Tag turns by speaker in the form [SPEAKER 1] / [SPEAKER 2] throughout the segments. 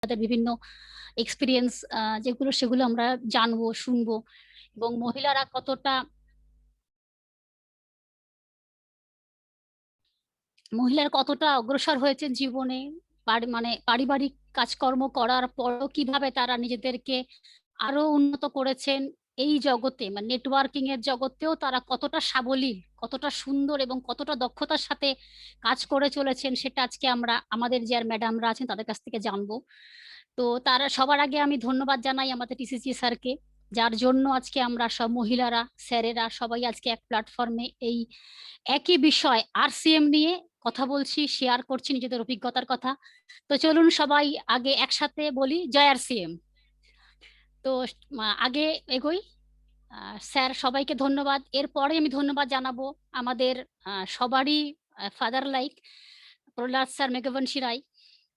[SPEAKER 1] তাদের বিভিন্ন এক্সপিরিয়েন্স যেগুলো সেগুলো আমরা জানবো, শুনবো, এবং মহিলার কতটা অগ্রসর হয়েছেন জীবনে, মানে পারিবারিক কাজকর্ম করার পরও কিভাবে তারা নিজেদেরকে আরো উন্নত করেছেন এই জগতে, মানে নেটওয়ার্কিং এর জগতেও তারা কতটা সাবলীল, কতটা সুন্দর এবং কতটা দক্ষতার সাথে কাজ করে চলেছেন, সেটা আজকে আমরা আমাদের যে আর ম্যাডামরা আছেন তাদের কাছ থেকে জানবো। তো তারা সবার আগে আমি ধন্যবাদ জানাই আমাদের টিসিসি স্যারকে, যার জন্য আজকে আমরা সব মহিলারা, স্যারেরা সবাই আজকে এক প্ল্যাটফর্মে এই একই বিষয় আরসিএম নিয়ে কথা বলছি, শেয়ার করছি নিজেদের অভিজ্ঞতার কথা। তো চলুন সবাই আগে একসাথে বলি জয় আরসিএম। তো আগে এগোই। স্যার সবাইকে ধন্যবাদ। এরপরে আমি ধন্যবাদ জানাবো আমাদের সবারই ফাদার লাইক প্রহ্লাদ স্যার মেঘবংশী রায়।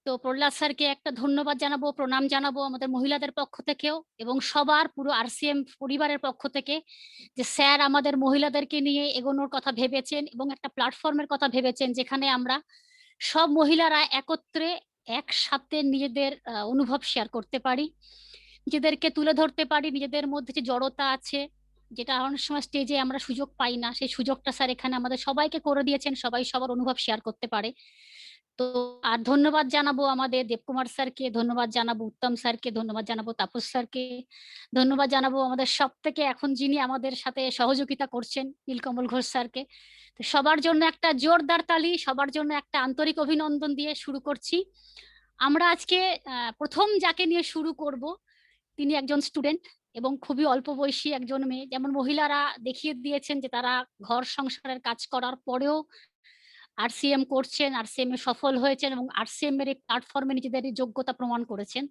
[SPEAKER 1] তো প্রহ্লাদ স্যারকে একটা ধন্যবাদ জানাবো, প্রণাম জানাবো আমাদের মহিলাদের পক্ষ থেকেও এবং সবার পুরো আরসিএম পরিবারের পক্ষ থেকে, যে স্যার আমাদের মহিলাদেরকে নিয়ে এগোনোর কথা ভেবেছেন এবং একটা প্ল্যাটফর্মের কথা ভেবেছেন যেখানে আমরা সব মহিলারা একত্রে একসাথে নিজেদের অনুভব শেয়ার করতে পারি, নিজেদেরকে তুলে ধরতে পারি, নিজেদের মধ্যে যে জড়তা আছে যেটা অনেক সময় স্টেজে আমরা সুযোগ পাই না, সেই সুযোগটা স্যার এখানে আমাদের সবাইকে করে দিয়েছেন, সবাই সবার অনুভব শেয়ার করতে পারে। তো আর ধন্যবাদ জানাবো আমাদের দেবকুমার স্যারকে, ধন্যবাদ জানাবো উত্তম স্যারকে, ধন্যবাদ জানাবো তাপস স্যারকে, ধন্যবাদ জানাবো আমাদের সব থেকে এখন যিনি আমাদের সাথে সহযোগিতা করছেন নীলকমল ঘোষ স্যারকে। তো সবার জন্য একটা জোরদার তালি, সবার জন্য একটা আন্তরিক অভিনন্দন দিয়ে শুরু করছি। আমরা আজকে প্রথম যাকে নিয়ে শুরু করব তিনি একজন স্টুডেন্ট এবং খুবই অল্প বয়সী একজন মেয়ে। যেমন মহিলারা দেখিয়ে দিয়েছেন যে তারা ঘর সংসারের কাজ করার পরেও আরসিএম করছেন, আরসিএম এ সফল হয়েছেন এবং আরসিএম এর এই প্ল্যাটফর্মে নিজেদের যোগ্যতা প্রমাণ করেছেন।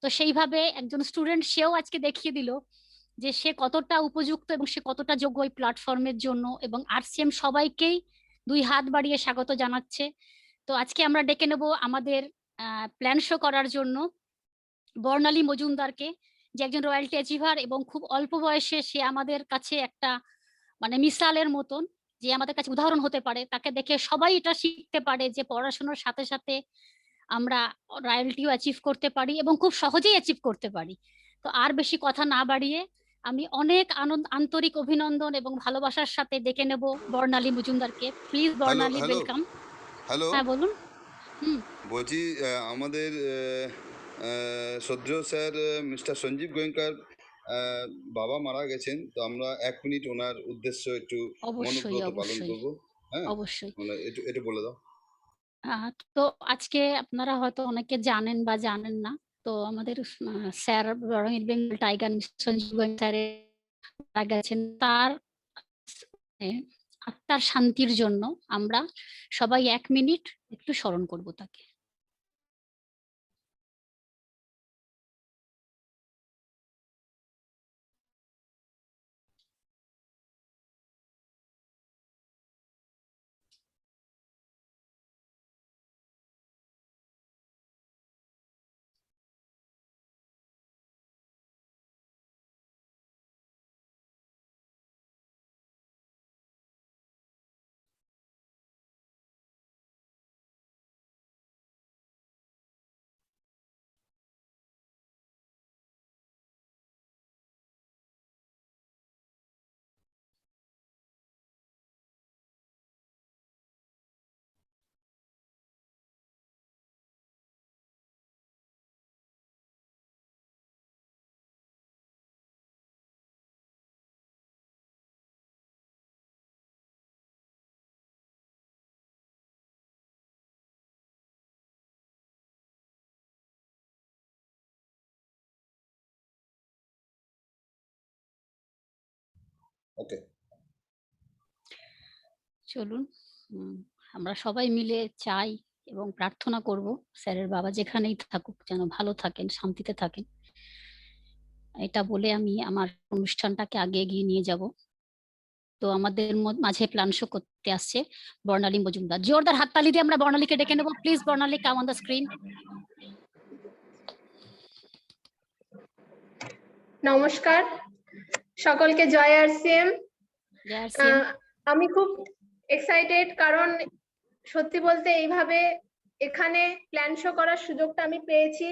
[SPEAKER 1] তো সেইভাবে একজন স্টুডেন্ট সেও আজকে দেখিয়ে দিল যে সে কতটা উপযুক্ত এবং সে কতটা যোগ্য এই প্ল্যাটফর্মের জন্য, এবং আরসিএম সবাইকেই দুই হাত বাড়িয়ে স্বাগত জানাচ্ছে। তো আজকে আমরা ডেকে নেব আমাদের প্ল্যান শো করার জন্য বর্ণালী মজুমদারকে, যে একজন রয়্যালটি অ্যাচিভার এবং খুব অল্প বয়সে সে আমাদের কাছে একটা মানে মিসালের মতন, যে আমাদের কাছে উদাহরণ হতে পারে, তাকে দেখে সবাই এটা শিখতে পারে যে পড়াশোনার সাথে সাথে আমরা রয়্যালটিও অ্যাচিভ করতে পারি এবং খুব সহজেই অ্যাচিভ করতে পারি। তো আর বেশি কথা না বাড়িয়ে আমি অনেক আন্তরিক অভিনন্দন এবং ভালোবাসার সাথে ডেকে নেব বর্ণালী মজুমদারকে। Please
[SPEAKER 2] hello,
[SPEAKER 1] Barnali,
[SPEAKER 2] hello,
[SPEAKER 1] welcome.
[SPEAKER 2] Hello.
[SPEAKER 1] হ্যাঁ বলুন। হুম।
[SPEAKER 2] বলছি আমাদের শ্রদ্ধেয় স্যার মিস্টার সঞ্জীব গোয়েঙ্কার বাবা মারা গেছেন। তো আমরা ১ মিনিট ওনার উদ্দেশ্য একটু
[SPEAKER 1] অবশ্যই
[SPEAKER 2] মনোব্রত পালন
[SPEAKER 1] অবশ্যই
[SPEAKER 2] করব। হ্যাঁ?
[SPEAKER 1] অবশ্যই।
[SPEAKER 2] মানে একটু বলে দাও।
[SPEAKER 1] তো আজকে আপনারা হয়তো অনেকে জানেন বা জানেন না। তো আমাদের sir royal Bengal tiger mister Sanjeev Goenka স্যারের মারা গেছেন। তার আত্মার শান্তির জন্য আমরা সবাই ১ মিনিট একটু স্মরণ করব তাকে।
[SPEAKER 2] ওকে।
[SPEAKER 1] চলুন আমরা সবাই মিলে চাই এবং প্রার্থনা করব স্যারের বাবা যেখানেই থাকুক যেন ভালো থাকেন, শান্তিতে থাকেন। এটা বলে আমি আমার অনুষ্ঠানটাকে আগে এগিয়ে নিয়ে যাব। তো আমাদের মাঝে প্ল্যান শো করতে আসছে বর্ণালী মজুমদার। জোরদার হাততালি দিয়ে আমরা বর্ণালীকে ডেকে নেব। Please Barnali, come on the screen.
[SPEAKER 3] নমস্কার সকলকে, জয় আরসিএম।
[SPEAKER 1] জয় আরসিএম।
[SPEAKER 3] আমি খুব এক্সাইটেড, কারণ সত্যি বলতে এইভাবে এখানে প্ল্যান শো করার সুযোগটা আমি পেয়েছি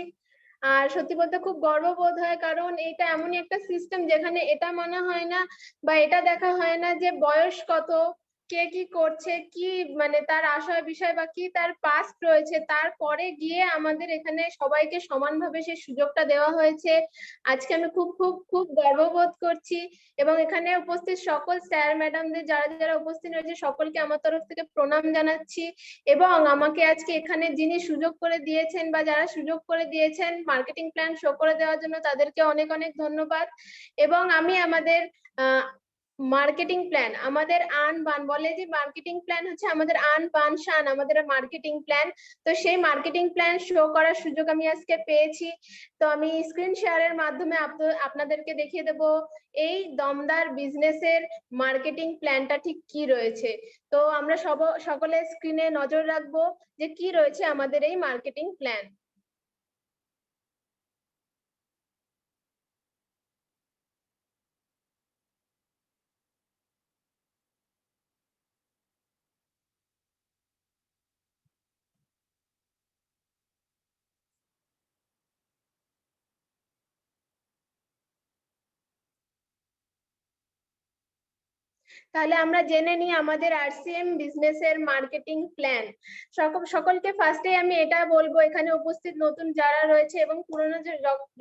[SPEAKER 3] আর সত্যি বলতে খুব গর্ববোধ হয়, কারণ এটা এমনই একটা সিস্টেম যেখানে এটা মনে হয় না বা এটা দেখা হয় না যে বয়স কত, কে কি করছে, কি মানে তার আশয় বিষয় বা কি তার পাস্ট রয়েছে, তারপরে গিয়ে আমাদের এখানে সবাইকে সমানভাবে সেই সুযোগটা দেওয়া হয়েছে। আজকে আমি খুব খুব খুব গর্ববোধ করছি এবং এখানে উপস্থিত সকল স্যার ম্যাডামদের যারা যারা উপস্থিত রয়েছে সকলকে আমার তরফ থেকে প্রণাম জানাচ্ছি। এবং আমাকে আজকে এখানে যিনি সুযোগ করে দিয়েছেন বা যারা সুযোগ করে দিয়েছেন মার্কেটিং প্ল্যান শো করে দেওয়ার জন্য, তাদেরকে অনেক অনেক ধন্যবাদ। এবং আমি আমাদের মার্কেটিং প্ল্যান, আমাদের আন বান বলে যে মার্কেটিং প্ল্যান হচ্ছে আমাদের আন বান শান, আমাদের মার্কেটিং প্ল্যান। তো সেই মার্কেটিং প্ল্যান শো করার সুযোগ আমি আজকে পেয়েছি। তো আমি স্ক্রিন শেয়ারের মাধ্যমে আপনাদেরকে দেখিয়ে দেব এই দমদার বিজনেসের মার্কেটিং প্ল্যানটা ঠিক কি রয়েছে। তো আমরা সকলে স্ক্রিনে নজর রাখবো যে কি রয়েছে আমাদের এই মার্কেটিং প্ল্যান। তাহলে আমরা জেনে নিই আমাদের আরসিএম বিজনেসের মার্কেটিং প্ল্যান। সকলকে ফার্স্টে আমি এটা বলবো, এখানে উপস্থিত নতুন যারা রয়েছে এবং পুরনো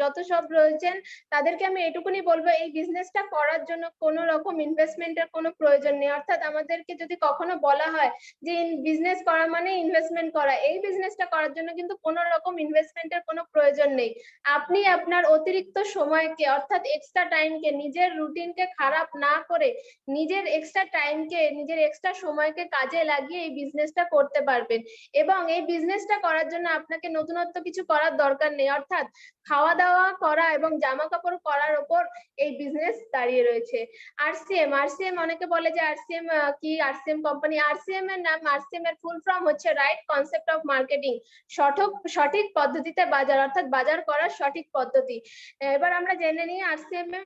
[SPEAKER 3] যত সব রয়েছেন তাদেরকে আমি এটুকুনি বলবো, এই বিজনেসটা করার জন্য কোনো রকম ইনভেস্টমেন্টের কোনো প্রয়োজন নেই। অর্থাৎ আমাদেরকে যদি কখনো বলা হয় যে বিজনেস করা মানে ইনভেস্টমেন্ট করা, এই বিজনেসটা করার জন্য কিন্তু কোনো রকম ইনভেস্টমেন্টের কোনো প্রয়োজন নেই। আপনি আপনার অতিরিক্ত সময়কে অর্থাৎ এক্সট্রা টাইমকে, নিজের রুটিনকে খারাপ না করে নিজের এক্সট্রা টাইমকে, নিজের এক্সট্রা সময়কে কাজে লাগিয়ে এই বিজনেসটা করতে পারবেন। এবং এই বিজনেসটা করার জন্য আপনাকে নতুনত্ব কিছু করার দরকার নেই। অর্থাৎ খাওয়া দাওয়া করা এবং জামা কাপড় করার উপর এই বিজনেস দাঁড়িয়ে রয়েছে। আরসিএম অনেকে বলে যে আরসিএম কি, আরসিএম কোম্পানি। আরসিএম এর নাম, আরসিএম এর ফুল ফর্ম হচ্ছে রাইট কনসেপ্ট অফ মার্কেটিং, সঠিক পদ্ধতিতে বাজার, অর্থাৎ বাজার করার সঠিক পদ্ধতি। এবার আমরা জেনে নিই আরসিএম এর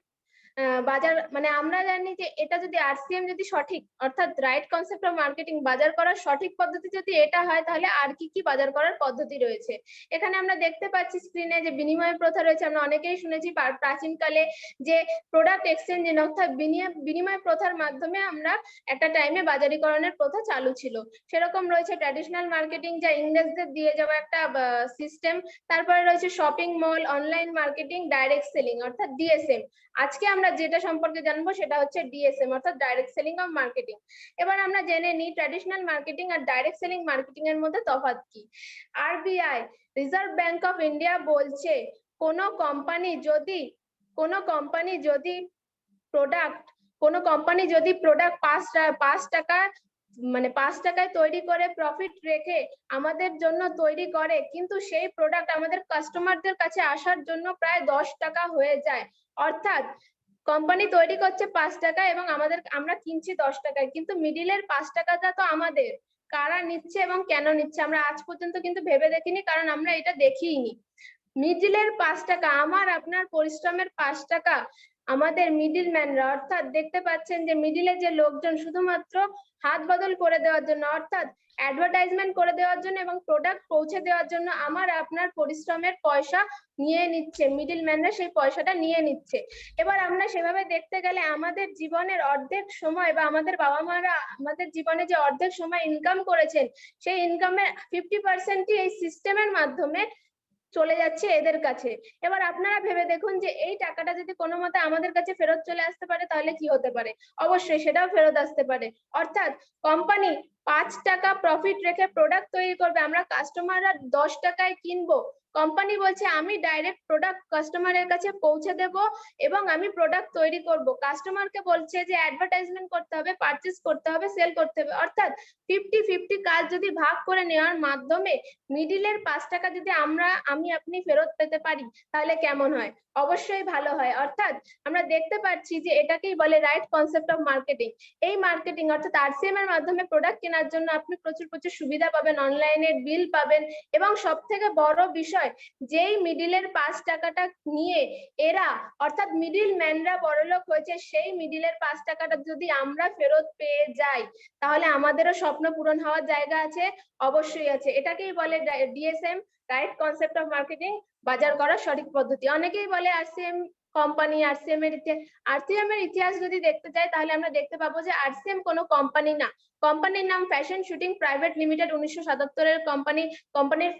[SPEAKER 3] বাজার মানে আমরা জানি যে এটা যদি আরসিএম যদি সঠিক অর্থাৎ রাইট কনসেপ্ট অফ মার্কেটিং, বাজার করার সঠিক পদ্ধতি যদি এটা হয়, তাহলে আর কি কি বাজার করার পদ্ধতি রয়েছে। এখানে আমরা দেখতে পাচ্ছি স্ক্রিনে যে বিনিময় প্রথা রয়েছে। আমরা অনেকেই শুনেছি প্রাচীনকালে যে প্রোডাক্ট এক্সচেঞ্জ, অর্থাৎ বিনিময় প্রথার মাধ্যমে আমরা একটা টাইমে বাজারিকরণের প্রথা চালু ছিল। সেরকম রয়েছে ট্র্যাডিশনাল মার্কেটিং, যা ইংরেজদের দিয়ে যাওয়া একটা সিস্টেম। তারপরে রয়েছে shopping mall, online marketing, direct selling অর্থাৎ ডিএসএম। আজকে আমরা যেটা সম্পর্কে জানবো সেটা হচ্ছে ডিএসএম অর্থাৎ ডাইরেক্ট সেলিং অফ মার্কেটিং। এবার আমরা জেনে নিই ট্র্যাডিশনাল মার্কেটিং আর ডাইরেক্ট সেলিং মার্কেটিং এর মধ্যে তফাৎ কি। RBI, reserve bank of India বলছে কোনো কোম্পানি যদি প্রোডাক্ট 5 টাকা মানে 5 টাকায় তৈরি করে প্রফিট রেখে আমাদের জন্য তৈরি করে, কিন্তু সেই প্রোডাক্ট আমাদের কাস্টমারদের কাছে আসার জন্য প্রায় 10 টাকা হয়ে যায়। অর্থাৎ কোম্পানি তৈরি করছে 5 টাকা এবং আমরা কিনছি 10 টাকায়, কিন্তু মিডিলের 5 টাকাটা তো আমাদের। কারা নিচ্ছে এবং কেন নিচ্ছে আমরা আজ পর্যন্ত কিন্তু ভেবে দেখিনি, কারণ আমরা এটা দেখিইনি। মিডিলের 5 টাকা, আমার আপনার পরিশ্রমের 5 টাকা আমাদের মিডিলম্যানরা, অর্থাৎ দেখতে পাচ্ছেন যে মিডিলে যে লোকজন শুধুমাত্র হাত বদল করে দেওয়ার জন্য, অর্থাৎ অ্যাডভার্টাইজমেন্ট করে দেওয়ার জন্য এবং প্রোডাক্ট পৌঁছে দেওয়ার জন্য আমার আপনার পরিশ্রমের পয়সা নিয়ে নিচ্ছে, মিডিলম্যানরা সেই পয়সাটা নিয়ে নিচ্ছে। এবার আমরা সেভাবে দেখতে গেলে আমাদের জীবনের অর্ধেক সময় বা আমাদের বাবা মারা আমাদের জীবনে যে অর্ধেক সময় ইনকাম করেছেন, সেই ইনকামের 50%ই এই সিস্টেমের মাধ্যমে চলে যাচ্ছে এদের কাছে। এবার আপনারা ভেবে দেখুন যে এই টাকাটা যদি কোনো মতে আমাদের কাছে ফেরত চলে আসতে পারে তাহলে কি হতে পারে। অবশ্যই সেটাও ফেরত আসতে পারে। অর্থাৎ কোম্পানি 5 টাকা প্রফিট রেখে প্রোডাক্ট তৈরি করবে, আমরা কাস্টমাররা 10 টাকায় কিনবো। কোম্পানি বলছে আমি ডাইরেক্ট প্রোডাক্ট কাস্টমারের কাছে পৌঁছে দেব এবং আমি প্রোডাক্ট তৈরি করব। কাস্টমারকে বলছে যে অ্যাডভার্টাইজমেন্ট করতে হবে, পারচেজ করতে হবে, সেল করতে হবে। অর্থাৎ 50-50 কাজ যদি ভাগ করে নেওয়ার মাধ্যমে মিডিলের 5 টাকা যদি আমি আপনি ফেরত পেতে পারি তাহলে কেমন হয়? অবশ্যই ভালো হয়। অর্থাৎ আমরা দেখতে পাচ্ছি যে এটাকেই বলে রাইট কনসেপ্ট অফ মার্কেটিং। এই মার্কেটিং অর্থাৎ আরসিএম এর মাধ্যমে প্রোডাক্ট কেনার জন্য আপনি প্রচুর সুবিধা পাবেন, অনলাইনে বিল পাবেন এবং সব থেকে বড় বিষয় বিষয়, যেই মিডিলের 5 টাকাটা নিয়ে এরা অর্থাৎ মিডিল ম্যানরা বড়লোক হয়েছে, সেই মিডিলের 5 টাকাটা যদি আমরা ফেরত পেয়ে যাই তাহলে আমাদেরও স্বপ্ন পূরণ হওয়ার জায়গা আছে, অবশ্যই আছে। এটাকেই বলে DSM, right concept of marketing, বাজার করার সঠিক পদ্ধতি। অনেকেই বলে আরসিএম কোম্পানি, আরসিএম এর ইতিহাস যদি দেখতে যাই তাহলে আমরা দেখতে পাবো যে আরসিএম কোনো কোম্পানি না, কোম্পানির নাম ফ্যাশন শুটিং প্রাইভেট লিমিটেড, 1977 এর কোম্পানি। কোম্পানির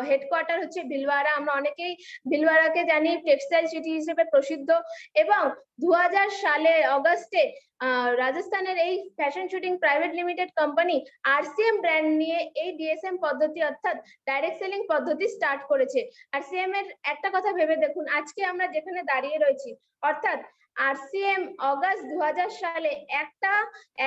[SPEAKER 3] হেডকোয়ার্টার হচ্ছে ভিলওয়ারা। আমরা অনেকেই ভিলওয়ারাকে জানি টেক্সটাইল সিটি হিসেবে প্রসিদ্ধ, এবং 2000 সালে অগস্টে রাজস্থানের এই fashion shooting private limited company RCM brand নিয়ে এই ডিএসএম পদ্ধতি অর্থাৎ ডাইরেক্ট সেলিং পদ্ধতি স্টার্ট করেছে। আরসিএম এর একটা কথা ভেবে দেখুন, আজকে আমরা যেখানে দাঁড়িয়ে রয়েছি, অর্থাৎ আরসিএম অগস্ট 2000 সালে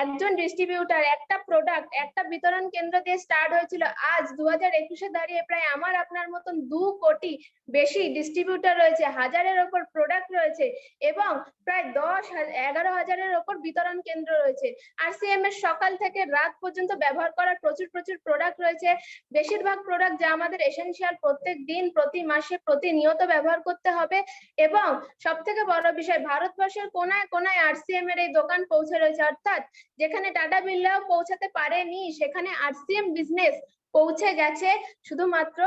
[SPEAKER 3] একজন ডিস্ট্রিবিউটার, একটা প্রোডাক্ট, একটা বিতরণ কেন্দ্র দিয়ে স্টার্ট হয়েছিল। আজ 2021-এ দাঁড়িয়ে প্রায় আমার আপনার মতন 2 কোটি বেশি ডিস্ট্রিবিউটার রয়েছে, হাজারের ওপর প্রোডাক্ট রয়েছে, এবং প্রায় 11,000-এর ওপর বিতরণ কেন্দ্র রয়েছে। আরসিএম এর সকাল থেকে রাত পর্যন্ত ব্যবহার করার প্রচুর প্রোডাক্ট রয়েছে। বেশিরভাগ প্রোডাক্ট যা আমাদের এসেনশিয়াল, প্রত্যেক দিন, প্রতি মাসে, প্রতিনিয়ত ব্যবহার করতে হবে। এবং সব থেকে বড় বিষয়, ভারতবর্ষের কোনায় কোনায় আরসিএম এর এই দোকান পৌঁছে রয়েছে, অর্থাৎ যেখানে টাটা বিড়লাও পৌঁছাতে পারেনি সেখানে আরসিএম বিজনেস পৌঁছে গেছে শুধুমাত্র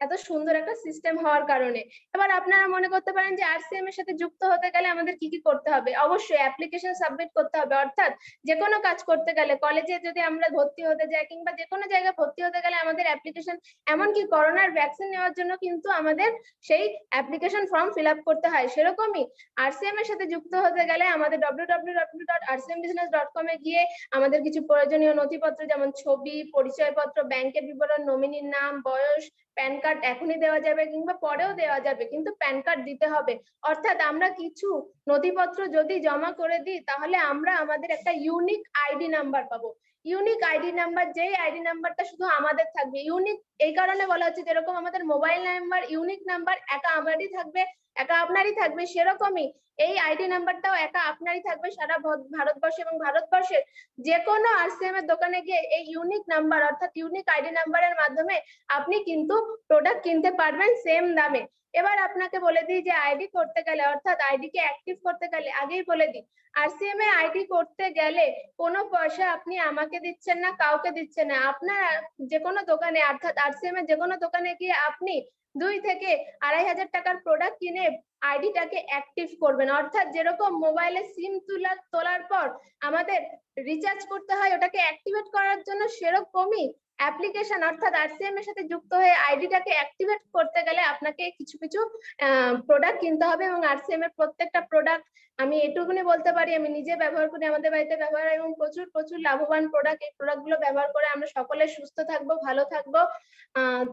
[SPEAKER 3] এত সুন্দর একটা সিস্টেম হওয়ার কারণে। এবার আপনারা মনে করতে পারেন যে আরসিএম এর সাথে যুক্ত হতে গেলে আমাদের কি কি করতে হবে? অবশ্যই অ্যাপ্লিকেশন সাবমিট করতে হবে, অর্থাৎ যে কোনো কাজ করতে গেলে, কলেজে যদি আমরা ভর্তি হতে যাই কিংবা যে কোনো জায়গায় ভর্তি হতে গেলে আমাদের অ্যাপ্লিকেশন, এমনকি করোনার ভ্যাকসিন নেওয়ার জন্য কিন্তু আমাদের সেই অ্যাপ্লিকেশন ফর্ম ফিল আপ করতে হয়। সেরকমই আরসিএম এর সাথে যুক্ত হতে গেলে আমাদের www.rcmbusiness.com এ গিয়ে আমাদের কিছু প্রয়োজনীয় নথিপত্র যেমন ছবি, পরিচয়পত্র, ব্যাংকের বিবরণ, নমিনির নাম, বয়স, প্যান কার্ড এখনই দেওয়া যাবে কিংবা পরেও দেওয়া যাবে, কিন্তু প্যান কার্ড দিতে হবে। অর্থাৎ আমরা কিছু নথিপত্র যদি জমা করে দিই তাহলে আমরা আমাদের একটা ইউনিক আইডি নাম্বার পাবো। ইউনিক আইডি নাম্বার, যেই আইডি নাম্বারটা শুধু আমাদের থাকবে। ইউনিক এই কারণে বলা হচ্ছে, যেরকম আমাদের মোবাইল নাম্বার ইউনিক নাম্বার, একা আমারই থাকবে, একা আপনারই থাকবে, সেরকমই এই আইডি নাম্বারটাও একা আপনারই থাকবে সারা ভারতবর্ষে। এবং ভারতবর্ষের যে কোনো আরসিএম এর দোকানে গিয়ে এই ইউনিক নাম্বার অর্থাৎ ইউনিক আইডি নাম্বারের মাধ্যমে আপনি কিন্তু প্রোডাক্ট কিনতে পারবেন সেম দামে। এবার আপনাকে বলে দিই যে আইডি করতে গেলে, অর্থাৎ আইডি কে অ্যাক্টিভ করতে গেলে, আগেই বলে দিই, আরসিএম এ আইডি করতে গেলে কোনো পয়সা আপনি আমাকে দিচ্ছেন না, কাউকে দিচ্ছেন না। আপনার যে কোনো দোকানে, অর্থাৎ আরসিএম এর যে কোনো দোকানে গিয়ে আপনি 2 থেকে 2,500 টাকার প্রোডাক্ট কিনে আইডিটাকে অ্যাক্টিভ করবেন। অর্থাৎ যেরকম মোবাইলে সিম তোলার পর আমাদের রিচার্জ করতে হয় ওটাকে অ্যাক্টিভেট করার জন্য, সেরকমই অ্যাপ্লিকেশন অর্থাৎ আরসিএম এর সাথে যুক্ত হয়ে আইডিটাকে অ্যাক্টিভেট করতে গেলে আপনাকে কিছু প্রোডাক্ট কিনতে হবে। এবং আরসিএম এর প্রত্যেকটা প্রোডাক্ট আমি এটুকুনি বলতে পারি, আমি নিজে ব্যবহার করি, আমাদের বাড়িতে ব্যবহার, এবং প্রচুর লাভবান প্রোডাক্ট। এই প্রোডাক্ট গুলো ব্যবহার করে আমরা সকলে সুস্থ থাকবো, ভালো থাকবো।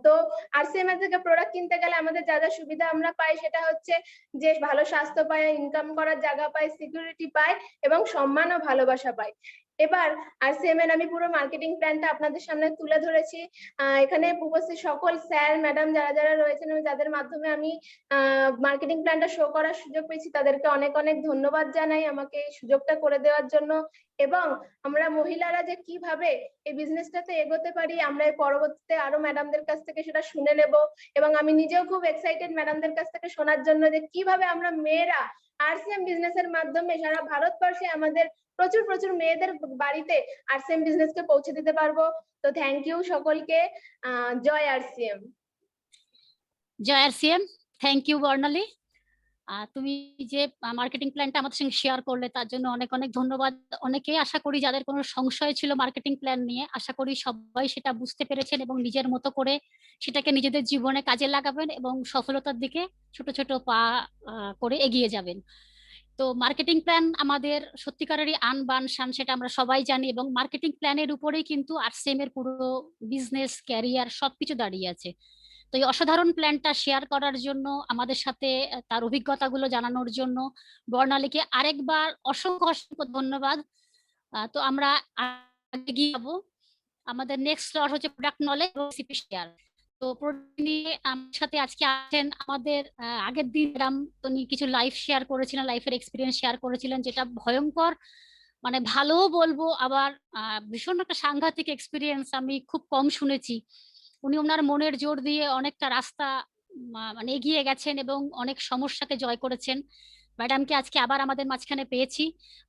[SPEAKER 3] তো আরসিএম এর থেকে প্রোডাক্ট কিনতে গেলে আমাদের যা যা সুবিধা আমরা পাই সেটা হচ্ছে যে ভালো স্বাস্থ্য পাই, ইনকাম করার জায়গা পাই, সিকিউরিটি পাই, এবং সম্মান ও ভালোবাসা পাই। এবার আরসিএম এর আমি পুরো মার্কেটিং প্ল্যানটা আপনাদের সামনে তুলে ধরেছি। এখানে উপস্থিত সকল স্যার ম্যাডাম যারা যারা রয়েছেন এবং যাদের মাধ্যমে আমি মার্কেটিং প্ল্যানটা শো করার সুযোগ পেয়েছি তাদেরকে অনেক অনেক ধন্যবাদ জানাই আমাকে এই সুযোগটা করে দেওয়ার জন্য। এবং আমরা মহিলারা যে কিভাবে এই বিজনেসটাতে এগোতে পারি আমরা পরবর্তীতে আরো ম্যাডামদের কাছ থেকে সেটা শুনে নেব। এবং আমি নিজেও খুব এক্সাইটেড ম্যাডামদের কাছ থেকে শোনার জন্য যে কিভাবে আমরা মেয়েরা আরসিএম বিজনেসের মাধ্যমে সারা ভারতবর্ষে আমাদের প্রচুর মেয়েদের বাড়িতে আরসিএম বিজনেসকে পৌঁছে দিতে পারবো। তো থ্যাংক ইউ সকলকে। জয় আরসিএম।
[SPEAKER 1] জয় আরসিএম। Thank you Barnali. তুমি যে মার্কেটিং প্ল্যানটা আমাদের সঙ্গে শেয়ার করলে তার জন্য অনেক অনেক ধন্যবাদ। অনেকেই আশা করি যাদের কোনো সংশয় ছিল মার্কেটিং প্ল্যান নিয়ে, আশা করি সবাই সেটা বুঝতে পেরেছেন এবং নিজের মতো করে সেটাকে নিজেদের জীবনে কাজে লাগাবেন এবং সফলতার দিকে ছোট ছোট পা করে এগিয়ে যাবেন। তো মার্কেটিং প্ল্যান আমাদের সত্যিকারেরই আন বান শান, সেটা আমরা সবাই জানি, এবং মার্কেটিং প্ল্যানের উপরেই কিন্তু আরসিএম এর পুরো বিজনেস ক্যারিয়ার সবকিছু দাঁড়িয়ে আছে। তো এই অসাধারণ প্ল্যানটা শেয়ার করার জন্য, আমাদের সাথে তার অভিজ্ঞতাগুলো জানানোর জন্য বর্ণালীকে আরেকবার অসংখ্য অসংখ্য ধন্যবাদ। তো আমরা আগে গিয়ে যাবো। আমাদের নেক্সট স্লট হচ্ছে প্রোডাক্ট নলেজ এবং রেসিপি শেয়ার। তো প্রোডাক্ট নিয়ে আমার সাথে আজকে আছেন আমাদের আগের দিন ম্যাডাম, উনি কিছু লাইফ শেয়ার করেছিলেন, লাইফের এক্সপিরিয়েন্স শেয়ার করেছিলেন, যেটা ভয়ঙ্কর, মানে ভালোও বলবো আবার ভীষণ একটা সাংঘাতিক এক্সপিরিয়েন্স, আমি খুব কম শুনেছি। উনি ওনার মনের জোর দিয়ে অনেকটা রাস্তা মানে এগিয়ে গেছেন এবং অনেক সমস্যাকে জয় করেছেন। ম্যাডামকে আজকে আবার আমাদের মাঝখানে পেয়েছি,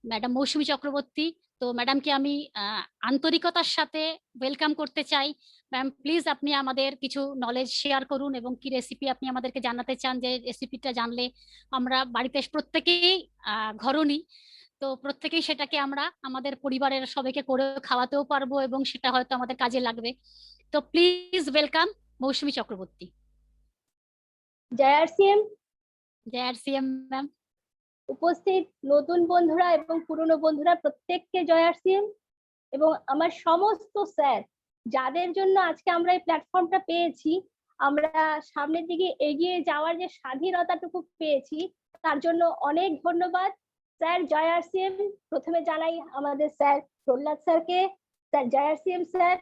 [SPEAKER 1] ম্যাডাম মৌসুমী চক্রবর্তী। তো ম্যাডামকে আমি আন্তরিকতার সাথে ওয়েলকাম করতে চাই। ম্যাম প্লিজ আপনি আমাদের কিছু নলেজ শেয়ার করুন এবং কি রেসিপি আপনি আমাদেরকে জানাতে চান, যে রেসিপিটা জানলে আমরা বাড়িতে প্রত্যেকেই ঘরোনি, তো প্রত্যেকেই সেটাকে আমরা আমাদের পরিবারের সবাইকে করে খাওয়াতেও পারবো এবং সেটা হয়তো আমাদের কাজে লাগবে। তো প্লিজ ওয়েলকাম মৌসুমী চক্রবর্তী।
[SPEAKER 4] জয় আরসিএম।
[SPEAKER 1] জয় আরসিএম ম্যাম।
[SPEAKER 4] উপস্থিত নতুন বন্ধুরা এবং পুরনো বন্ধুরা প্রত্যেককে জয় আরসিএম। এবং আমার সমস্ত স্যার যাদের জন্য আজকে আমরা এই প্ল্যাটফর্মটা পেয়েছি, আমরা সামনের দিকে এগিয়ে যাওয়ার যে স্বাধীনতাটুকু পেয়েছি, তার জন্য অনেক ধন্যবাদ স্যার। জয় আরসিএম। প্রথমে জানাই আমাদের স্যার প্রহ্লাদ স্যারকে, স্যার জয় RCM sir,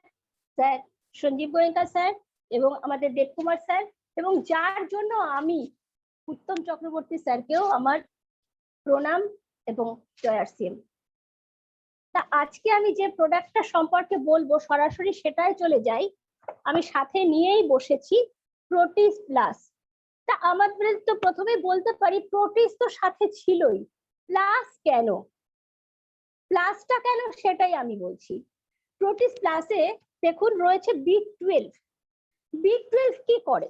[SPEAKER 4] sir Sanjeev Goenka sir এবং আমাদের দেবকুমার স্যার, এবং যার জন্য আমি উত্তম চক্রবর্তী স্যারকেও আমার প্রণাম এবং জয় আরসিএম। তা আজকে আমি যে প্রোডাক্টটা সম্পর্কে বলবো সরাসরি সেটাই চলে যাই। আমি সাথে নিয়েই বসেছি প্রোটিস প্লাস। তা আমাদের তো প্রথমে বলতে পারি প্রোটিস তো সাথে ছিলই, প্লাস কেন, প্লাসটা কেন সেটাই আমি বলছি। প্রোটিস প্লাসে দেখুন রয়েছে B12। B12 কি করে?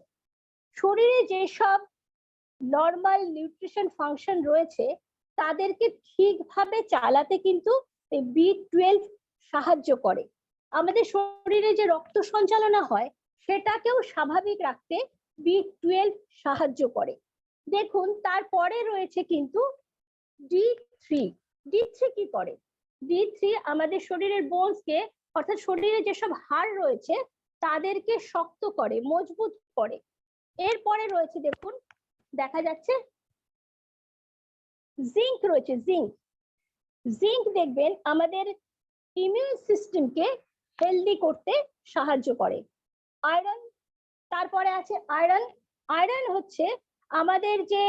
[SPEAKER 4] শরীরে যেসব নর্মাল নিউট্রিশন ফাংশন রয়েছে তাদেরকে ঠিকভাবে চালাতে কিন্তু এই B12 সাহায্য করে। আমাদের শরীরে যে রক্ত সঞ্চালনা হয় সেটাকেও স্বাভাবিক রাখতে B12 সাহায্য করে। দেখুন তারপরে রয়েছে কিন্তু D3। D3 কি করে? D3 আমাদের শরীরের বোনসকে, অর্থাৎ শরীরে যেসব হাড় রয়েছে তাদেরকে শক্ত করে, মজবুত করে। এরপরে রয়েছে দেখুন, দেখা যাচ্ছে জিঙ্ক রয়েছে। জিঙ্ক দেখবেন আমাদের ইমিউন সিস্টেমকে হেলদি করতে সাহায্য করে। আয়রন, তারপরে আছে আয়রন। আয়রন হচ্ছে আমাদের যে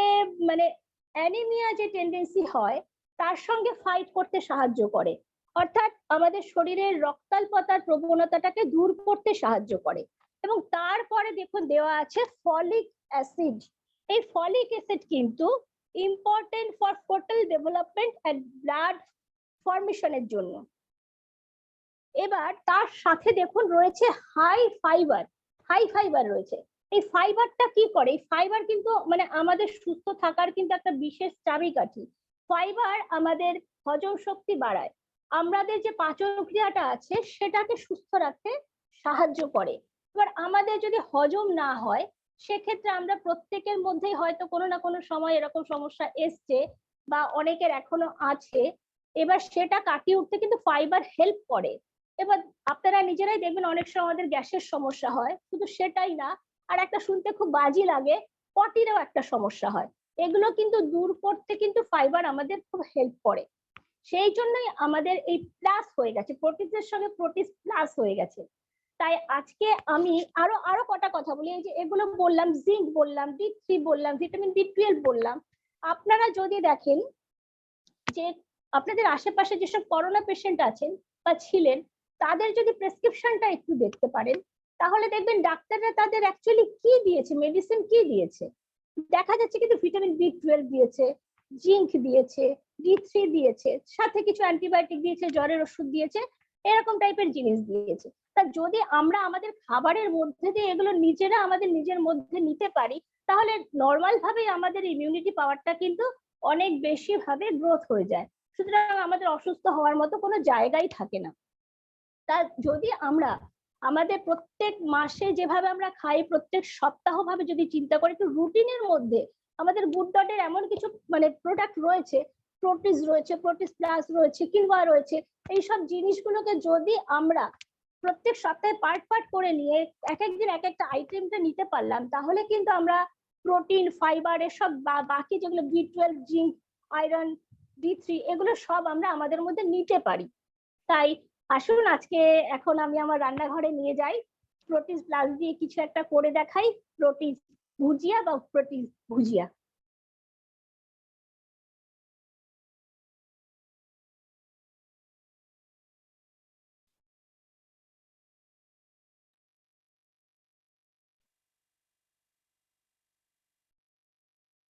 [SPEAKER 4] মানে অ্যানিমিয়া যে টেন্ডেন্সি হয় তার সঙ্গে ফাইট করতে সাহায্য করে, অর্থাৎ আমাদের শরীরের রক্তাল্পতার প্রবণতাটাকে দূর করতে সাহায্য করে। এবং তারপরে দেখুন দেওয়া আছে ফলিক অ্যাসিড। এই ফলিক অ্যাসিড কিন্তু important for foetal development and blood ফর্মেশনের জন্য। এবার তার সাথে দেখুন রয়েছে হাই ফাইবার রয়েছে। এই ফাইবারটা কি করে? এই ফাইবার কিন্তু মানে আমাদের সুস্থ থাকার কিন্তু একটা বিশেষ চাবিকাঠি। ফাইবার আমাদের হজম শক্তি বাড়ায়, আমাদের যে পাচন ক্রিয়াটা আছে সেটাকে সুস্থ রাখতে সাহায্য করে। এবার আমাদের যদি হজম না হয় সেক্ষেত্রে আমরা প্রত্যেকের মধ্যেই হয়তো কোনো না কোনো সময় এরকম সমস্যা এসছে বা অনেকের এখনো আছে। এবার সেটা কাটিয়ে উঠতে কিন্তু ফাইবার হেল্প করে। এবার আপনারা নিজেরাই দেখবেন অনেক সময় আমাদের গ্যাসের সমস্যা হয়, শুধু সেটাই না, আর একটা শুনতে খুব বাজে লাগে, পটিরও একটা সমস্যা হয়। এগুলো কিন্তু দূর করতে কিন্তু ফাইবার আমাদের খুব হেল্প করে। সেই জন্যই আমাদের এই প্লাস হয়ে গেছে, প্রোটিনের সঙ্গে প্রোটিস প্লাস হয়ে গেছে। তাই আজকে আমি আরো কটা কথা বলি। এই যে এগুলো বললাম, জিঙ্ক বললাম, D3 বললাম, ভিটামিন B12 বললাম। আপনারা যদি দেখেন যে আপনাদের আশেপাশে যেসব করোনা পেশেন্ট আছেন বা ছিলেন তাদের যদি প্রেসক্রিপশনটা একটু দেখতে পারেন তাহলে দেখবেন ডাক্তাররা তাদের অ্যাকচুয়ালি কি দিয়েছে, মেডিসিন কি দিয়েছে। দেখা যাচ্ছে কিন্তু ভিটামিন B12 দিয়েছে, জিঙ্ক দিয়েছে, D3 দিয়েছে, সাথে কিছু অ্যান্টিবায়োটিক দিয়েছে, জ্বরের ওষুধ দিয়েছে, এরকম টাইপের জিনিস দিয়েছে। তা যদি আমরা আমাদের খাবারের মধ্যে দিয়ে এগুলো নিজেরা আমাদের নিজের মধ্যে নিতে পারি তাহলে নর্মাল ভাবে আমাদের ইমিউনিটি পাওয়ারটা কিন্তু অনেক বেশি ভাবে গ্রোথ হয়ে যায়। সুতরাং আমাদের অসুস্থ হওয়ার মতো কোনো জায়গাই থাকে না। তা যদি আমরা আমাদের প্রত্যেক মাসে যেভাবে আমরা খাই, প্রত্যেক সপ্তাহ ভাবে যদি চিন্তা করি, একটু রুটিনের মধ্যে আমাদের গুড ডটের এমন কিছু মানে প্রোডাক্ট রয়েছে, প্রোটিস রয়েছে, প্রোটিস প্লাস রয়েছে, কিনওয়া রয়েছে, এইসব জিনিসগুলোকে যদি আমরা প্রত্যেক সপ্তাহে পার্ট করে নিয়ে এক একদিন এক একটা আইটেমটা নিতে পারলাম তাহলে কিন্তু আমরা প্রোটিন, ফাইবার এসব বাকি যেগুলো B12, জিঙ্ক, আয়রন, D3 এগুলো সব আমরা আমাদের মধ্যে নিতে পারি। তাই আসুন আজকে এখন আমি আমার রান্নাঘরে নিয়ে যাই, প্রোটিস প্লাস দিয়ে কিছু একটা করে দেখাই, প্রোটিস ভুজিয়া বা প্রোটিস ভুজিয়া।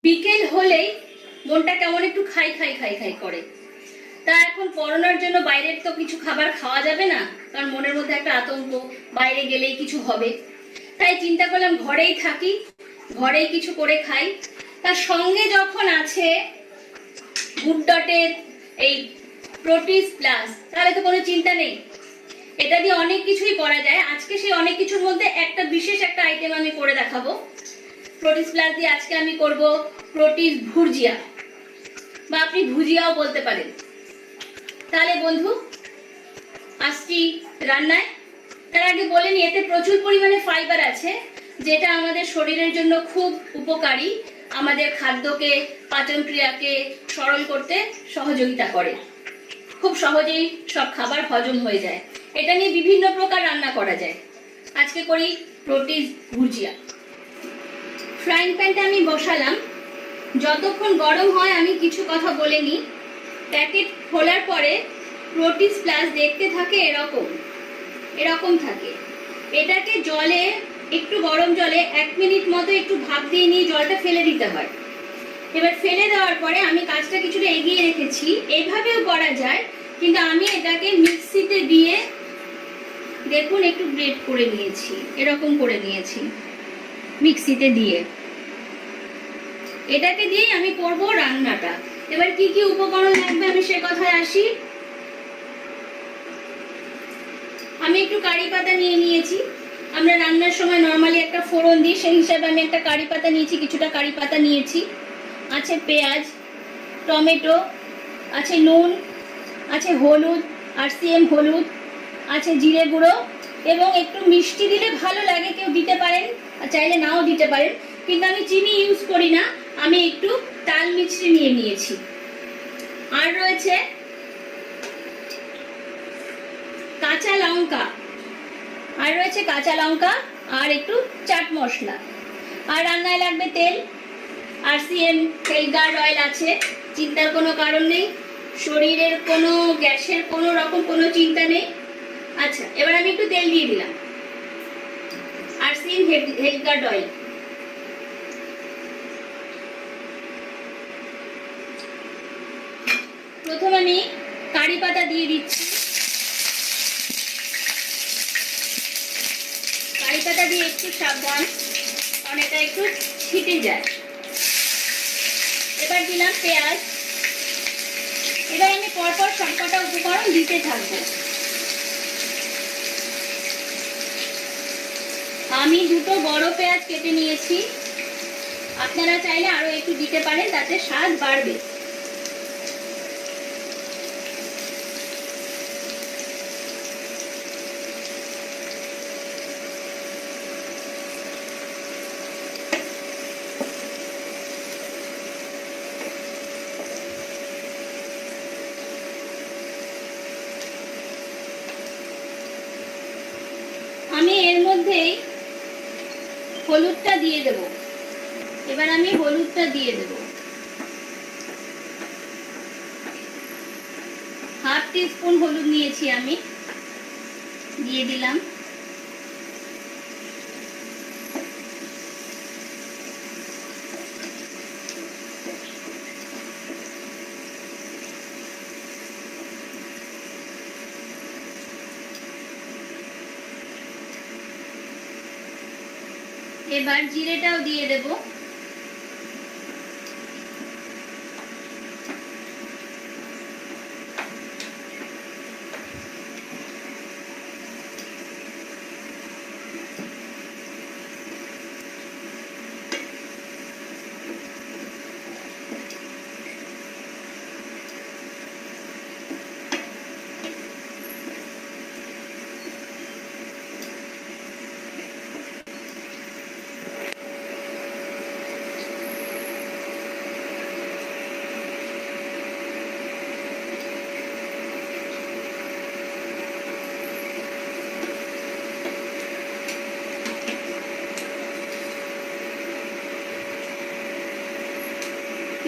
[SPEAKER 5] বিকেল হলেই মনটা কেমন একটু খাই খাই খাই খাই করে। তা এখন করোনার জন্য বাইরের তো কিছু খাবার খাওয়া যাবে না, কারণ মনের মধ্যে একটা আতঙ্ক, বাইরে গেলেই কিছু হবে। তাই চিন্তা করলাম ঘরেই থাকি, ঘরেই কিছু করে খাই। তার সঙ্গে যখন আছে গুড ডটের এই প্রোটিস প্লাস, তাহলে তো কোনো চিন্তা নেই। এটা দিয়ে অনেক কিছুই করা যায়। আজকে সেই অনেক কিছুর মধ্যে একটা বিশেষ একটা আইটেম আমি করে দেখাবো। প্রোটিস প্লাস দিয়ে আজকে আমি করব প্রোটিস ভুর্জিয়া, বা আপনি ভুজিয়াও বলতে পারেন। তাহলে বন্ধু আসছি রান্নায়। তার আগে বলে নি, এতে প্রচুর পরিমাণে ফাইবার আছে, যেটা আমাদের শরীরের জন্য খুব উপকারী, আমাদের খাদ্যকে, পাচন ক্রিয়াকে সরল করতে সহযোগিতা করে। খুব সহজেই সব খাবার হজম হয়ে যায়। এটা নিয়ে বিভিন্ন প্রকার রান্না করা যায়। আজকে করি প্রোটিস ভুজিয়া। ফ্রাইং প্যানটা আমি বসালাম, যতক্ষণ গরম হয় আমি কিছু কথা বলে নিই। প্যাকেট খোলার পরে প্রোটিস প্লাস দেখতে থাকে এরকম থাকে। এটাকে জলে, একটু গরম জলে 1 মিনিট মতো একটু ভাপ দিয়ে নিয়ে জলটা ফেলে দিতে হয়। এবার ফেলে দেওয়ার পরে আমি কাজটা কিছুটা এগিয়ে রেখেছি, এইভাবেও করা যায়, কিন্তু আমি এটাকে মিক্সিতে দিয়ে দেখুন একটু গ্রেট করে নিয়েছি, এরকম করে নিয়েছি মিক্সিতে দিয়ে। এটাকে দিয়েই আমি করব রান্নাটা। এবার কি কি উপকরণ লাগবে আমি সে কথায় আসি। আমি একটু কারি পাতা নিয়ে নিয়েছি। আমরা রান্নার সময় নর্মালি একটা ফোড়ন দিই, সেই হিসাবে আমি একটা কারি পাতা নিয়েছি, কিছুটা কারি পাতা নিয়েছি। আছে পেঁয়াজ, টমেটো, আছে নুন, আছে হলুদ, RCM হলুদ, আছে জিরে গুঁড়ো, এবং একটু মিষ্টি দিলে ভালো লাগে, কেউ দিতে পারেন, আর চাইলে নাও দিতে পারেন, কিন্তু আমি চিনি ইউজ করি না, আমি একটু তাল মিছরি নিয়ে নিয়েছি। আর রয়েছে কাঁচা লঙ্কা, আর একটু চাট মশলা। আর রান্নায় লাগবে তেল, RCM হেলথ গার্ড অয়েল আছে, চিন্তার কোনো কারণ নেই, শরীরের কোনো গ্যাসের কোনো রকম কোনো চিন্তা নেই। আচ্ছা, এবার আমি একটু তেল দিয়ে দিলাম, RCM হেলথ গার্ড অয়েল। প্রথমে আমি কারি পাতা দিয়ে দিচ্ছি। কারি পাতা দিয়ে একটু সাবধান, কারণ এটা একটু ছিটে যায়। এবার দিলাম পেঁয়াজ। এবার আমি পরপর সবকটা উপকরণ দিতে থাকবো। আমি 2টো বড় পেঁয়াজ কেটে নিয়েছি, আপনারা চাইলে আরো একটু দিতে পারেন, তাতে স্বাদ বাড়বে। আমি এর মধ্যেই হলুদটা দিয়ে দেব। এবার আমি হলুদটা দিয়ে দেব, 1/2 টিস্পুন হলুদ নিয়েছি আমি, দিয়ে দিলাম। এবার জিরেটাও দিয়ে দেব।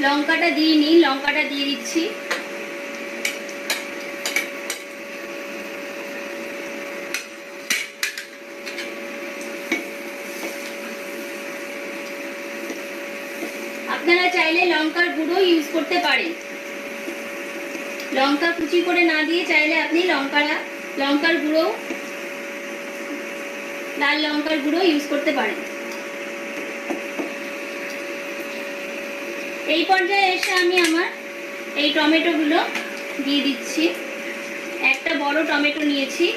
[SPEAKER 5] লঙ্কাটা দিইনি, লঙ্কাটা দিয়ে দিচ্ছি। আপনারা চাইলে লঙ্কার গুঁড়ো ইউজ করতে পারেন। লঙ্কা কুচি করে না দিয়ে চাইলে আপনি লঙ্কার গুঁড়ো, লাল লঙ্কার গুঁড়ো ইউজ করতে পারেন। এই পর্যায়ে এসে আমি আমার এই টমেটোগুলো দিয়ে দিচ্ছি। একটা বড় টমেটো নিয়েছি।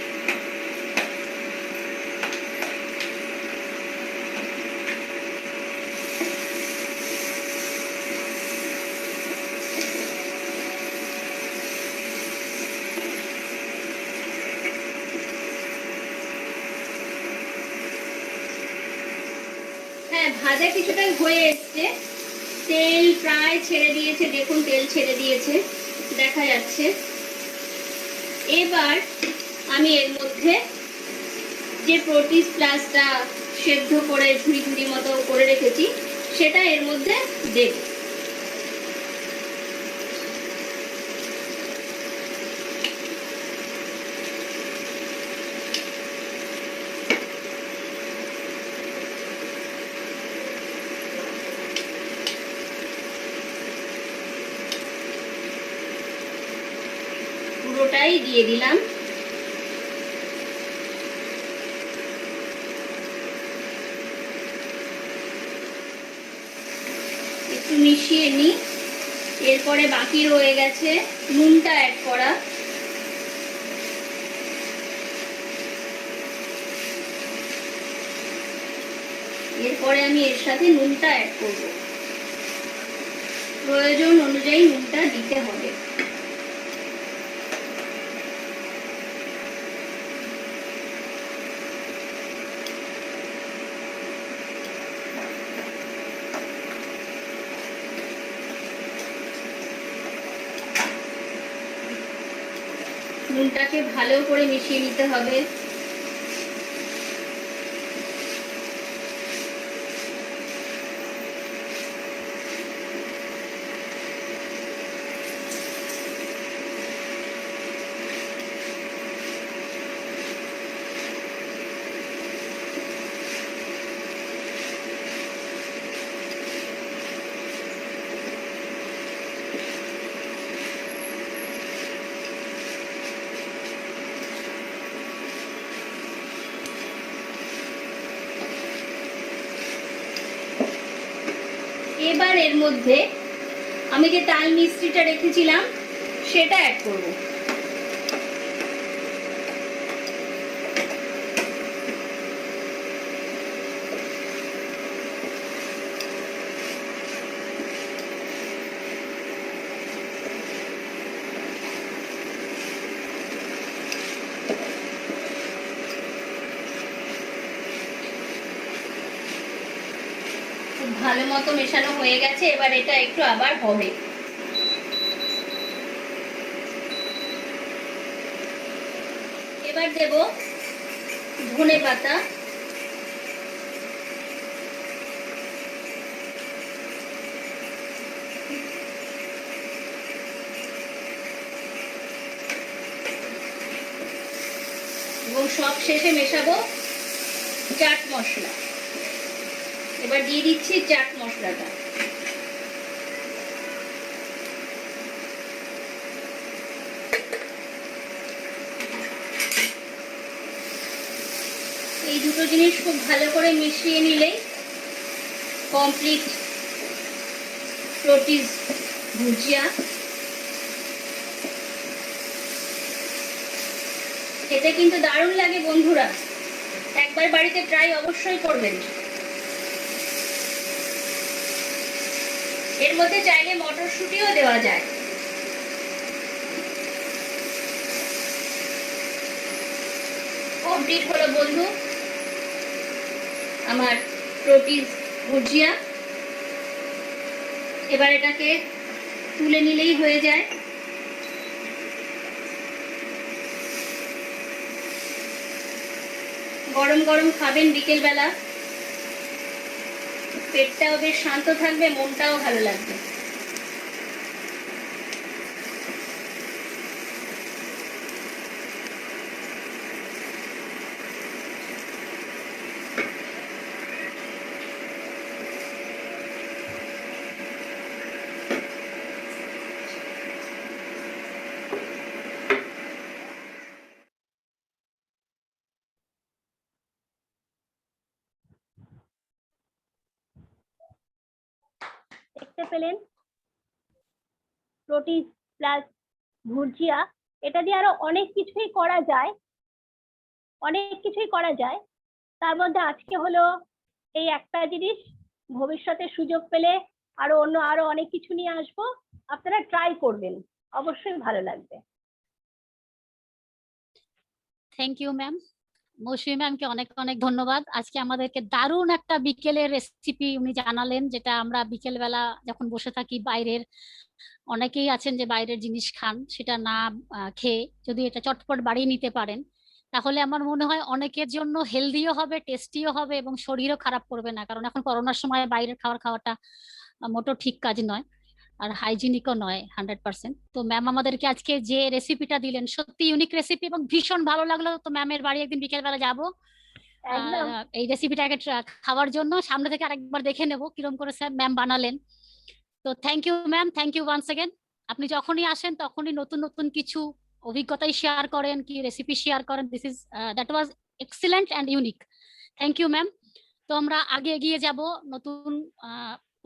[SPEAKER 5] হ্যাঁ, ভাজা কিছুটা হয়ে এসছে, তেল প্রায় ছেড়ে দিয়েছে, দেখুন তেল ছেড়ে দিয়েছে, দেখা যাচ্ছে। এবার আমি এর মধ্যে যে প্রোটিস প্লাসটা সেদ্ধ করে ঝুড়ি ঝুড়ি মতো করে রেখেছি সেটা এর মধ্যে দেব। পুরোটাই দিয়ে দিলাম। একটু মিশিয়ে নিই। এরপরে বাকি রয়ে গেছে নুনটা অ্যাড করা। এরপরে আমি এর সাথে নুনটা অ্যাড করব। প্রয়োজন অনুযায়ী নুনটা দিতে হবে। নুনটাকে ভালো করে মিশিয়ে নিতে হবে। এবার এর মধ্যে আমি যে তাল মিষ্টিটা রেখেছিলাম সেটা অ্যাড করব। ভালো মতো মেশানো হয়ে গেছে। এবার এটা একটু আবার হবে। এবার দেব ধনেপাতা, এবং সব শেষে মেশাবো চাট মশলা। এবার দিয়ে দিচ্ছি চাট মশলাটা। এই দুটো জিনিস খুব ভালো করে মিশিয়ে নিলেই কমপ্লিট প্রোটিস ভুজিয়া। খেতে কিন্তু দারুণ লাগে বন্ধুরা, একবার বাড়িতে ট্রাই অবশ্যই করবেন। এর মধ্যে চাইলে মটরশুঁটিও দেওয়া যায়। কমপ্লিট হলো বন্ধু আমার প্রোটিস ভুজিয়া। এবার এটাকে তুলে নিলেই হয়ে যায়। গরম গরম খাবেন বিকেলবেলা, পেটটাও বেশ শান্ত থাকবে, মনটাও ভালো লাগবে।
[SPEAKER 4] পেলেন, রুটি প্লাস ভুজিয়া, এটা দিয়ে আরো অনেক কিছুই করা যায়, অনেক কিছুই করা যায়। তার মধ্যে আজকে হলো এই একটা জিনিস, ভবিষ্যতে সুযোগ পেলে আরো অনেক কিছু নিয়ে আসবো, আপনারা ট্রাই করবেন, অবশ্যই ভালো লাগবে।
[SPEAKER 1] Thank you ma'am. মৌসুমী ম্যামকে অনেক অনেক ধন্যবাদ। আজকে আমাদেরকে দারুণ একটা বিকেলের রেসিপি উনি জানালেন, যেটা আমরা বিকেল বেলা যখন বসে থাকি বাইরের, অনেকেই আছেন যে বাইরের জিনিস খান, সেটা না খেয়ে যদি এটা চটপট বাড়িয়ে নিতে পারেন, তাহলে আমার মনে হয় অনেকের জন্য হেলদিও হবে, টেস্টিও হবে এবং শরীরও খারাপ করবে না। কারণ এখন করোনার সময় বাইরের খাওয়াটা মোটেও ঠিক কাজ নয়, আর হাইজিনিকও নয় 100%। তো ম্যাম আমাদেরকে আজকে যে রেসিপিটা দিলেন সত্যি ইউনিক রেসিপি এবং ভীষণ ভালো লাগলো। তো ম্যামের বাড়ি একদিন বিকেল বেলা যাবো
[SPEAKER 4] একদম।
[SPEAKER 1] এই রেসিপিটাকে খাওয়ার জন্য, সামনে থেকে আরেকবার দেখে নেবো কিরকম করে ম্যাম বানালেন। তো thank you ma'am, thank you once again. আপনি যখনই আসেন তখনই নতুন নতুন কিছু অভিজ্ঞতাই শেয়ার করেন, কি রেসিপি শেয়ার করেন। That was excellent and unique. Thank you ma'am. তো আমরা আগে এগিয়ে যাব, নতুন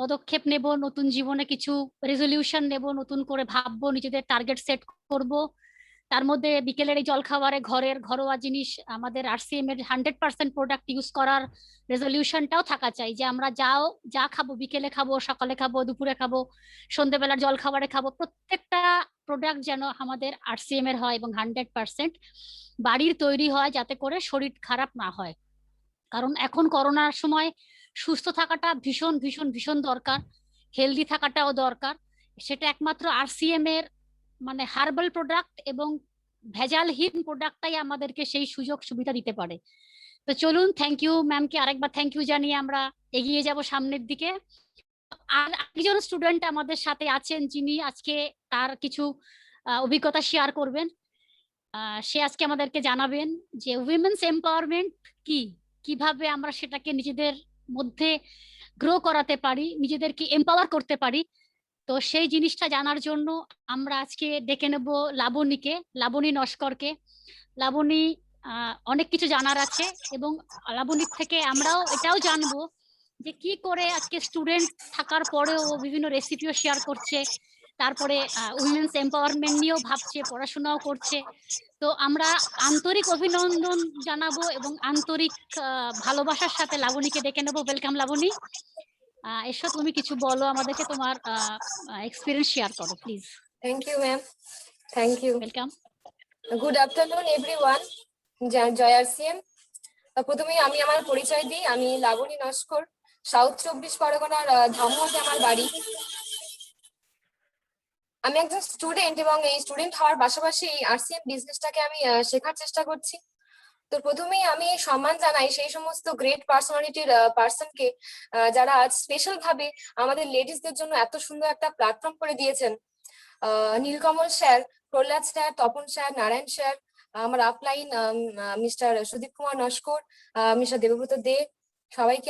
[SPEAKER 1] পদক্ষেপ নেব, নতুন জীবনে কিছু রেজলিউশন নেব, নতুন করে ভাববো, নিজেদের টার্গেট সেট করব। তার মধ্যে বিকেলের এই জলখাবারে ঘরের ঘরোয়া জিনিস, আমাদের আরসিএম এর 100% প্রোডাক্ট ইউজ করার রেজলিউশনটাও থাকা চাই, যে আমরা যা খাবো, বিকেলে খাবো, সকালে খাবো, দুপুরে খাবো, সন্ধ্যেবেলার জলখাবারে খাবো, প্রত্যেকটা প্রোডাক্ট যেন আমাদের আরসিএম এর হয় এবং 100% বাড়ির তৈরি হয়, যাতে করে শরীর খারাপ না হয়। কারণ এখন করোনার সময় সুস্থ থাকাটা ভীষণ ভীষণ ভীষণ দরকার, হেলদি থাকাটাও দরকার। সেটা একমাত্র আরসিএম এর মানে হার্বাল প্রোডাক্ট এবং ভেজালহীন প্রোডাক্টটাই আমাদেরকে সেই সুযোগ সুবিধা দিতে পারে। তো চলুন, থ্যাংক ইউ ম্যামকে আরেকবার থ্যাংক ইউ জানিয়ে আমরা এগিয়ে যাব সামনের দিকে। আর একজন স্টুডেন্ট আমাদের সাথে আছেন, যিনি আজকে তার কিছু অভিজ্ঞতা শেয়ার করবেন। সে আজকে আমাদেরকে জানাবেন যে উইমেন্স এম্পাওয়ারমেন্ট কি, কিভাবে আমরা সেটাকে নিজেদের মধ্যে গ্রো করাতে পারি, নিজেদেরকে এম্পাওয়ার করতে পারি। তো সেই জিনিসটা জানার জন্য আমরা আজকে ডেকে নেব লাবণী নস্করকে। লাবণী অনেক কিছু জানার আছে এবং লাবণীর থেকে আমরাও এটাও জানবো যে কি করে আজকে স্টুডেন্ট থাকার পরেও ও বিভিন্ন রেসিপিও শেয়ার করছে, তারপরে উইমেন্স এম্পাওয়ারমেন্ট নিয়েও ভাবছে, পড়াশোনাও করছে। তো আমরা আন্তরিক অভিনন্দন জানাবো এবং আন্তরিক ভালোবাসার সাথে লাবণীকে ডেকে নেবো। ওয়েলকাম লাবণী, এসো তুমি কিছু বলো আমাদেরকে, তোমার এক্সপিরিয়েন্স শেয়ার করো please.
[SPEAKER 6] Thank you, ma'am. Thank you.
[SPEAKER 1] Welcome.
[SPEAKER 6] Good afternoon, everyone. জয় আরসিএম। প্রথমেই আমি আমার পরিচয় দিই। আমি লাবণী নস্কর, সাউথ 24 পরগনার ধামুয়াতে আমার বাড়ি। আমি একজন স্টুডেন্ট এবং এই স্টুডেন্ট হওয়ার পাশাপাশি এই আরসিএম বিজনেসটাকে আমি শেখার চেষ্টা করছি। তো প্রথমেই আমি সম্মান জানাই সেই সমস্ত গ্রেট পার্সোনালিটির পার্সনকে যারা আজ স্পেশাল ভাবে আমাদের লেডিসদের জন্য এত সুন্দর একটা প্ল্যাটফর্ম করে দিয়েছেন। Nilkamal sir, Prahlad sir, Tapan sir, Narayan sir, আমার upline mister Sudip Kumar Naskar, mister Debabrata De, সবাইকে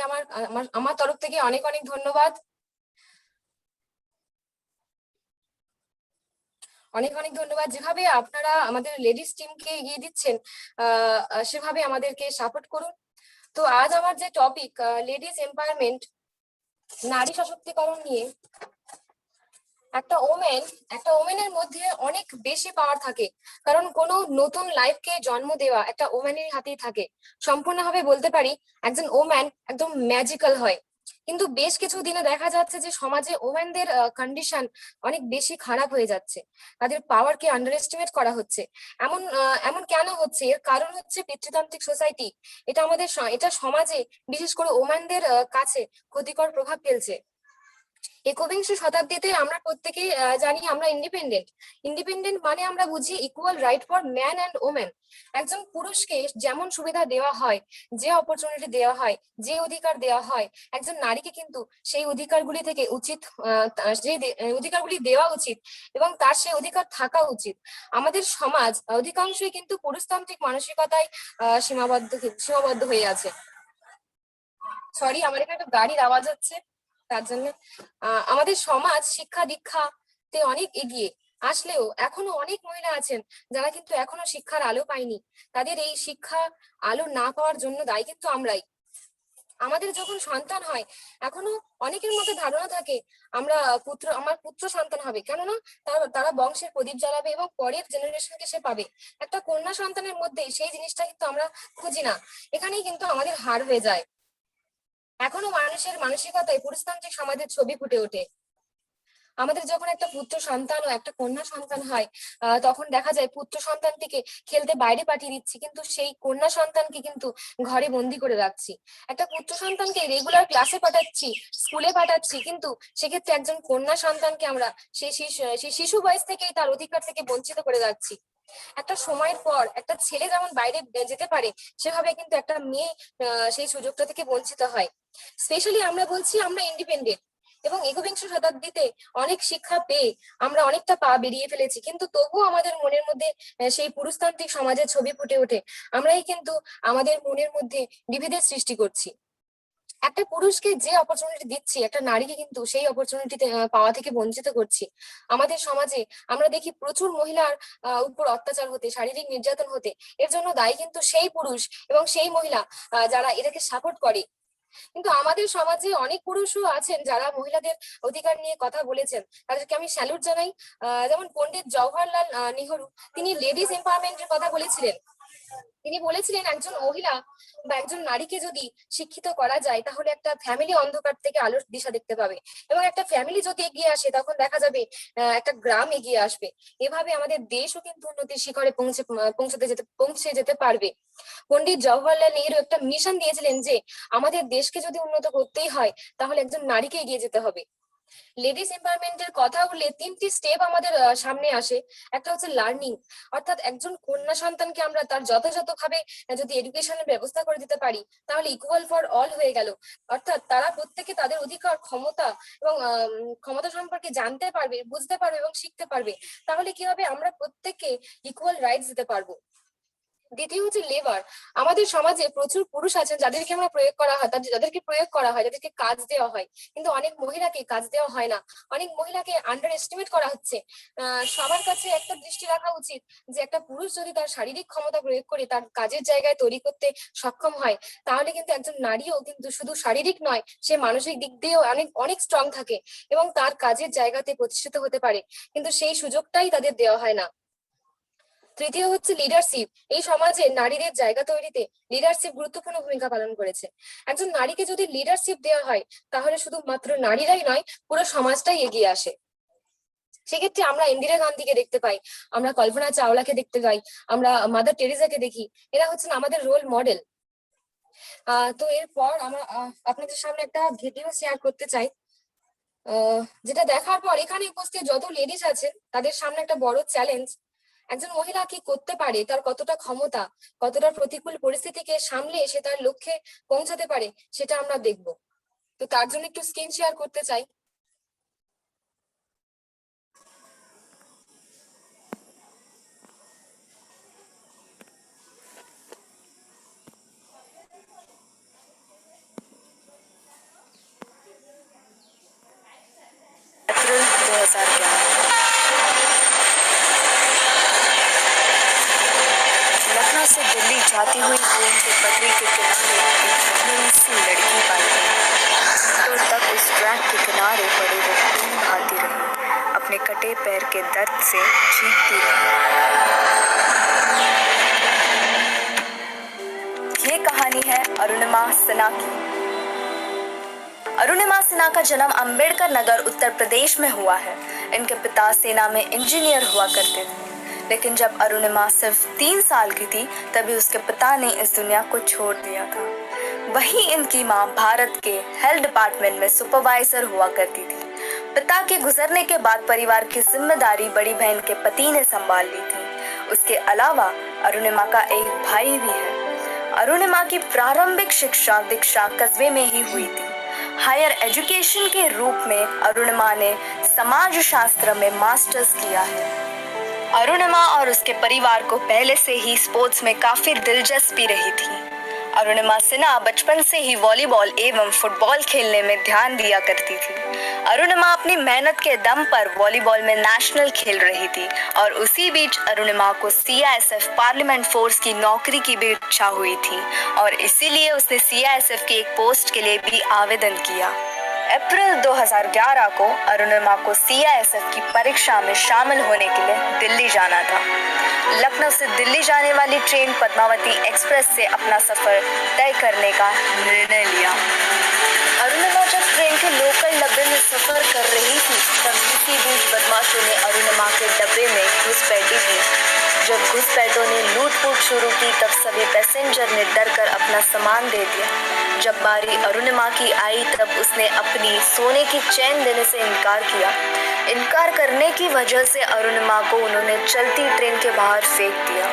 [SPEAKER 6] আমার তরফ থেকে অনেক অনেক ধন্যবাদ। অনেক অনেক ধন্যবাদ। যেভাবে আপনারা আমাদের লেডিস টিমকে এগিয়ে দিচ্ছেন, সেভাবে আমাদেরকে সাপোর্ট করুন। তো আজ আমার যে টপিক, লেডিস এম্পাওয়ারমেন্ট, নারী সশক্তিকরণ নিয়ে। একটা ওমেনের মধ্যে অনেক বেশি পাওয়ার থাকে, কারণ কোনো নতুন লাইফকে জন্ম দেওয়া একটা ওম্যানের হাতেই থাকে। সম্পূর্ণভাবে বলতে পারি একজন ওম্যান একদম ম্যাজিক্যাল হয়। কিন্তু বেশ কিছু দিনে দেখা যাচ্ছে যে সমাজে ওমেনদের কন্ডিশন অনেক বেশি খারাপ হয়ে যাচ্ছে, তাদের পাওয়ারকে আন্ডার এস্টিমেট করা হচ্ছে। এমন কেন হচ্ছে? এর কারণ হচ্ছে পিতৃতান্ত্রিক সোসাইটি। এটা সমাজে বিশেষ করে ওমেনদের কাছে ক্ষতিকর প্রভাব ফেলছে। একবিংশ শতাব্দীতে আমরা প্রত্যেকেই জানি আমরা ইন্ডিপেন্ডেন্ট মানে আমরা বুঝি equal right for man and women. একজন পুরুষকে যেমন সুবিধা দেওয়া হয়, যে অপরচুনিটি দেওয়া হয়, যে অধিকার দেওয়া হয়, একজন নারীকে কিন্তু সেই অধিকারগুলি থেকে অধিকারগুলি দেওয়া উচিত এবং তার সেই অধিকার থাকা উচিত। আমাদের সমাজ অধিকাংশই কিন্তু পুরুষতান্ত্রিক মানসিকতায় সীমাবদ্ধ হয়ে আছে। সরি, আমার এখানে একটা গাড়ির আওয়াজ হচ্ছে, তার জন্য। আমাদের সমাজ শিক্ষা দীক্ষাতে অনেক এগিয়ে আসলেও এখনো অনেক মহিলা আছেন যারা কিন্তু এখনো শিক্ষার আলো পায়নি। তাদের এই শিক্ষা আলো না পাওয়ার জন্য দায়ী কিন্তু আমরাই। আমাদের যখন সন্তান হয় এখনো অনেকের মধ্যে ধারণা থাকে আমার পুত্র সন্তান হবে, কেননা তারা বংশের প্রদীপ জ্বালাবে এবং পরের জেনারেশনকে সে পাবে। একটা কন্যা সন্তানের মধ্যে সেই জিনিসটা কিন্তু আমরা খুঁজি না, এখানেই কিন্তু আমাদের হার হয়ে যায়। এখনো মানুষের মানসিকতায় পুরুষতান্ত্রিক সমাজের ছবি ফুটে ওঠে। আমাদের যখন একটা পুত্র সন্তান ও একটা কন্যা সন্তান হয় তখন দেখা যায় পুত্র সন্তানটিকে খেলতে বাইরে পাঠিয়ে দিচ্ছি, কিন্তু সেই কন্যা সন্তানকে কিন্তু ঘরে বন্দি করে রাখছি। একটা পুত্র সন্তানকে রেগুলার ক্লাসে পাঠাচ্ছি, স্কুলে পাঠাচ্ছি, কিন্তু সেক্ষেত্রে একজন কন্যা সন্তানকে আমরা সেই শিশু বয়স থেকেই তার অধিকার থেকে বঞ্চিত করে রাখছি। একটা সময়ের পর একটা ছেলে যেমন বাইরে যেতে পারে, সেভাবে কিন্তু একটা মেয়ে সেই সুযোগটা থেকে বঞ্চিত হয়। স্পেশালি আমরা বলছি আমরা ইন্ডিপেন্ডেন্ট এবং একবিংশ শতাব্দীতে অনেক শিক্ষা পেয়ে আমরা অনেকটা পা বেরিয়ে ফেলেছি, কিন্তু তবুও আমাদের মনের মধ্যে সেই পুরুষতান্ত্রিক সমাজের ছবি ফুটে ওঠে। আমরাই কিন্তু আমাদের মনের মধ্যে বিভেদের সৃষ্টি করছি। একটা পুরুষকে যে অপরচুনিটি দিচ্ছি, একটা নারীকে কিন্তু সেই অপরচুনিটি পাওয়া থেকে বঞ্চিত করছি। আমাদের সমাজে আমরা দেখি প্রচুর মহিলার উপর অত্যাচার হতে, শারীরিক নির্যাতন হতে। এর জন্য দায়ী কিন্তু সেই পুরুষ এবং সেই মহিলা যারা এটাকে সাপোর্ট করে। কিন্তু আমাদের সমাজে অনেক পুরুষও আছেন যারা মহিলাদের অধিকার নিয়ে কথা বলেছেন, তাদেরকে আমি স্যালুট জানাই। যেমন পণ্ডিত জওহরলাল নেহরু, তিনি লেডিস এম্পাওয়ারমেন্টের কথা বলেছিলেন। তিনি বলেছিলেন একজন মহিলা বা একজন নারীকে যদি শিক্ষিত করা যায় তাহলে একটা ফ্যামিলি অন্ধকার থেকে আলোর দিশা দেখতে পাবে, এবং একটা ফ্যামিলি যদি এগিয়ে আসে তখন দেখা যাবে একটা গ্রাম এগিয়ে আসবে। এভাবে আমাদের দেশও কিন্তু উন্নতির শিখরে পৌঁছে যেতে পারবে। পণ্ডিত জওহরলাল নেহরু একটা মিশন দিয়েছিলেন যে আমাদের দেশকে যদি উন্নত করতেই হয় তাহলে একজন নারীকে এগিয়ে যেতে হবে। লেডিস এম্পাওয়ারমেন্টের কথা বলে 3টি স্টেপ আমাদের সামনে আসে। একটা হচ্ছে লার্নিং, অর্থাৎ একজন কন্যা সন্তানকে আমরা তার যথাযথভাবে যদি এডুকেশনের ব্যবস্থা করে দিতে পারি তাহলে ইকুয়াল ফর অল হয়ে গেল। অর্থাৎ তারা প্রত্যেকে তাদের অধিকার, ক্ষমতা এবং ক্ষমতা সম্পর্কে জানতে পারবে, বুঝতে পারবে এবং শিখতে পারবে। তাহলে কি হবে, আমরা প্রত্যেককে ইকুয়াল রাইটস দিতে পারবো। দ্বিতীয় হচ্ছে লেবার। আমাদের সমাজে প্রচুর পুরুষ আছেন যাদেরকে প্রয়োগ করা হয়, যাদেরকে কাজ দেওয়া হয়, কিন্তু অনেক মহিলাকে কাজ দেওয়া হয় না। অনেক মহিলাকে আন্ডার এস্টিমেট করা হচ্ছে। সবার কাছে একটা দৃষ্টি রাখা উচিত যে একটা পুরুষ যদি তার শারীরিক ক্ষমতা প্রয়োগ করে তার কাজের জায়গায় তৈরি করতে সক্ষম হয়, তাহলে কিন্তু একজন নারীও কিন্তু শুধু শারীরিক নয়, সে মানসিক দিক দিয়েও অনেক অনেক স্ট্রং থাকে এবং তার কাজের জায়গাতে প্রতিষ্ঠিত হতে পারে, কিন্তু সেই সুযোগটাই তাদের দেওয়া হয় না। তৃতীয় হচ্ছে লিডারশিপ। এই সমাজে নারীদের জায়গা তৈরিতে লিডারশিপ গুরুত্বপূর্ণ ভূমিকা পালন করেছে। একজন নারীকে যদি লিডারশিপ দেওয়া হয় তাহলে শুধুমাত্র নারীরাই নয়, পুরো সমাজটাই এগিয়ে আসে। সেক্ষেত্রে আমরা ইন্দিরা গান্ধীকে দেখতে পাই, আমরা কল্পনা চাওলাকে দেখতে পাই, আমরা মাদার টেরেসাকে দেখি। এরা হচ্ছেন আমাদের রোল মডেল। তো এরপর আমরা আপনাদের সামনে একটা ভিডিও শেয়ার করতে চাই, যেটা দেখার পর এখানে উপস্থিত যত লেডিস আছেন তাদের সামনে একটা বড় চ্যালেঞ্জ। একজন মহিলা কি করতে পারে, তার কতটা ক্ষমতা, কতটা প্রতিকূল পরিস্থিতিকে সামলে সে তার লক্ষ্যে পৌঁছাতে পারে, সেটা আমরা দেখব। তো তার জন্য একটু স্ক্রিন শেয়ার করতে চাই।
[SPEAKER 7] लखनऊ से दिल्ली जाती हुई ट्रेन के पटरी के किनारे एक नन्ही सी लड़की पाई गई। तो तक उस ट्रैक के किनारे पड़े वो खून बहाती रही, अपने कटे पैर के दर्द से चीखती रही। ये कहानी है अरुणिमा सिन्हा की। अरुणिमा सिन्हा का जन्म अंबेडकर नगर उत्तर प्रदेश में हुआ है। इनके पिता सेना में इंजीनियर हुआ करते थे, लेकिन जब अरुणिमा सिर्फ 3 साल की थी तभी उसके पिता ने इस दुनिया को छोड़ दिया था। वहीं इनकी मां भारत के हेल्थ डिपार्टमेंट में सुपरवाइजर हुआ करती थी। पिता के गुजरने के बाद परिवार की जिम्मेदारी बड़ी बहन के पति ने संभाल ली थी। उसके अलावा अरुणिमा का एक भाई भी है। अरुणिमा की प्रारंभिक शिक्षा दीक्षा कस्बे में ही हुई थी। हायर एजुकेशन के रूप में अरुणिमा ने समाज शास्त्र में मास्टर्स किया है। अरुणिमा और उसके परिवार को पहले से ही स्पोर्ट्स में काफी दिलचस्पी रही थी। अरुणिमा सिन्हा बचपन से ही वॉलीबॉल एवं फुटबॉल खेलने में ध्यान दिया करती थी। अरुणिमा अपनी मेहनत के दम पर वॉलीबॉल में नेशनल खेल रही थी और उसी बीच अरुणिमा को CISF पार्लियामेंट फोर्स की नौकरी की भी इच्छा हुई थी और इसीलिए उसने CISF की एक पोस्ट के लिए भी आवेदन किया। अप्रैल 2011 को अरुणिमा को CISF की परीक्षा में शामिल होने के लिए दिल्ली जाना था। लखनऊ से दिल्ली जाने वाली ट्रेन पद्मावती एक्सप्रेस से अपना सफर तय करने का निर्णय लिया। अरुणिमा जब ट्रेन के लोकल डब्बे में सफर कर रही थी तब इसी बीच बदमाशों ने अरुणिमा के डब्बे में घुसपैठी की। जब घुसपैठों ने लूट-फूट शुरू की तब सभी पैसेंजर ने डरकर अपना सामान दे दिया। जब बारी अरुणिमा की आई तब उसने अपनी सोने की चेन देने से इनकार किया। इनकार करने की वजह से अरुणिमा को उन्होंने चलती ट्रेन के बाहर फेंक दिया।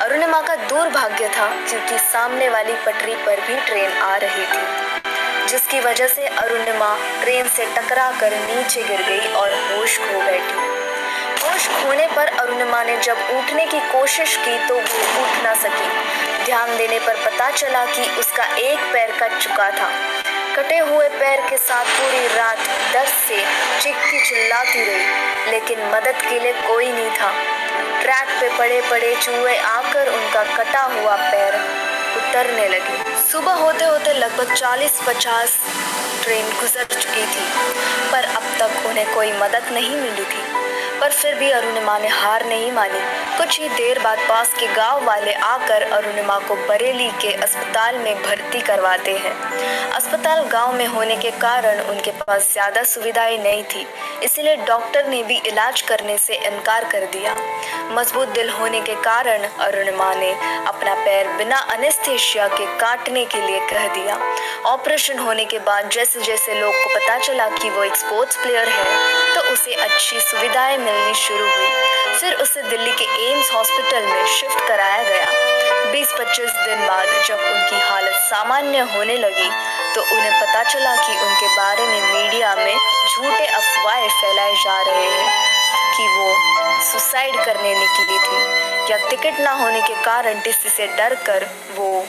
[SPEAKER 7] अरुणिमा का दुर्भाग्य था क्योंकि सामने वाली पटरी पर भी ट्रेन आ रही थी, जिसकी वजह से अरुणिमा ट्रेन से टकराकर नीचे गिर गई और होश खो बैठी। होश खोने पर अरुणिमा ने जब उठने की कोशिश की तो वो उठ ना सकी। ध्यान देने पर पता चला कि उसका एक पैर कट चुका था। कटे हुए पैर के साथ पूरी रात दर्द से चीखती चिल्लाती रही, लेकिन मदद के लिए कोई नहीं था। ट्रैक पे पड़े पड़े चूहे आकर उनका कटा हुआ पैर उतरने लगे। सुबह होते होते लगभग 40-50 ट्रेन गुजर चुकी थी, पर अब तक उन्हें कोई मदद नहीं मिली थी। पर फिर भी अरुणिमा ने हार नहीं मानी। कुछ ही देर बाद पास के गांव वाले आकर अरुणिमा को बरेली के अस्पताल में भर्ती करवाते हैं। अस्पताल गांव में होने के कारण उनके पास ज्यादा सुविधाएं नहीं थी, इसलिए डॉक्टर ने भी इलाज करने से इनकार कर दिया। मजबूत दिल होने के कारण अरुणिमा ने अपना पैर बिना अनेस्थीसिया के काटने के लिए कह दिया। ऑपरेशन होने के बाद जैसे जैसे लोग को पता चला कि वो एक स्पोर्ट्स प्लेयर है तो उसे अच्छी सुविधाएं मिलनी शुरू हुई। फिर उसे दिल्ली के एम्स हॉस्पिटल में शिफ्ट कराया गया। 20-25 दिन बाद जब उनकी हालत सामान्य होने लगी तो उन्हें पता चला कि उनके बारे में मीडिया में झूठे अफवाहें फैलाए जा रहे हैं कि वो सुसाइड करने निकली थी या टिकट ना होने के कारण टीसी से डरकर वो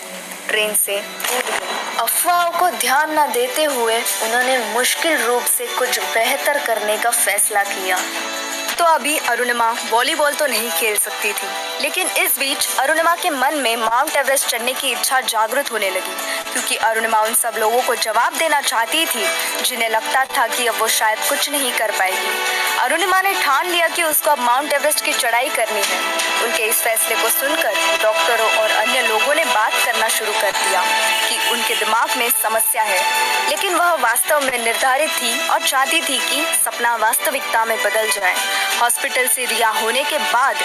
[SPEAKER 7] ट्रेन से कूद गई। अफवाहों को ध्यान न देते हुए उन्होंने मुश्किल रूप से कुछ बेहतर करने का फैसला किया। तो अभी अरुणिमा वॉलीबॉल तो नहीं खेल सकती थी, लेकिन इस बीच अरुणिमा के मन में माउंट एवरेस्ट चढ़ने की इच्छा जागृत होने लगी, क्योंकि अरुणिमा उन सब लोगों को जवाब देना चाहती थी जिन्हें लगता था कि अब वो शायद कुछ नहीं कर पाएगी। अरुणिमा ने ठान लिया कि उसको अब माउंट एवरेस्ट की चढ़ाई करनी है। उनके इस फैसले को सुनकर डॉक्टरों और अन्य लोगों ने बात करना शुरू कर दिया कि उनके दिमाग में समस्या है, लेकिन वह वास्तव में निर्धारित थी और चाहती थी कि सपना वास्तविकता में बदल जाए। हॉस्पिटल से रिहा होने के बाद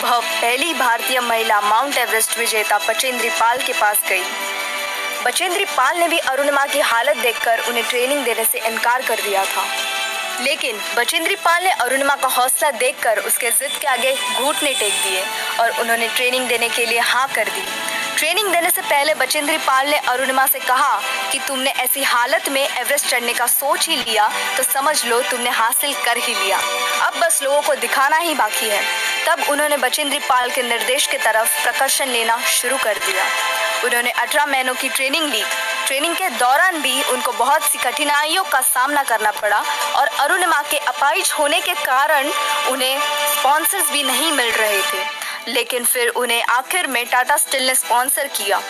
[SPEAKER 7] वह पहली भारतीय महिला माउंट एवरेस्ट विजेता बचेंद्री पाल के पास गई। बचेंद्री पाल ने भी अरुणिमा की हालत देखकर उन्हें ट्रेनिंग देने से इनकार कर दिया था, लेकिन बचेंद्री पाल ने अरुणिमा का हौसला देखकर उसके जिद के आगे घुटने टेक दिए और उन्होंने ट्रेनिंग देने के लिए हाँ कर दी। ट्रेनिंग देने से पहले बचेंद्री पाल ने अरुणिमा से कहा कि तुमने ऐसी हालत में एवरेस्ट चढ़ने का सोच ही लिया तो समझ लो तुमने हासिल कर ही लिया, अब बस लोगों को दिखाना ही बाकी है। तब उन्होंने बचेंद्री पाल के निर्देश की तरफ प्रकर्षण लेना शुरू कर दिया। उन्होंने 18 महीनों की ट्रेनिंग ली। ट्रेनिंग के दौरान भी उनको बहुत सी कठिनाइयों का सामना करना पड़ा और अरुणिमा के अपाहिज होने के कारण उन्हें स्पॉन्सर्स भी नहीं मिल रहे थे, लेकिन फिर उन्हें आखिर में टाटा स्टील ने स्पॉन्सर किया।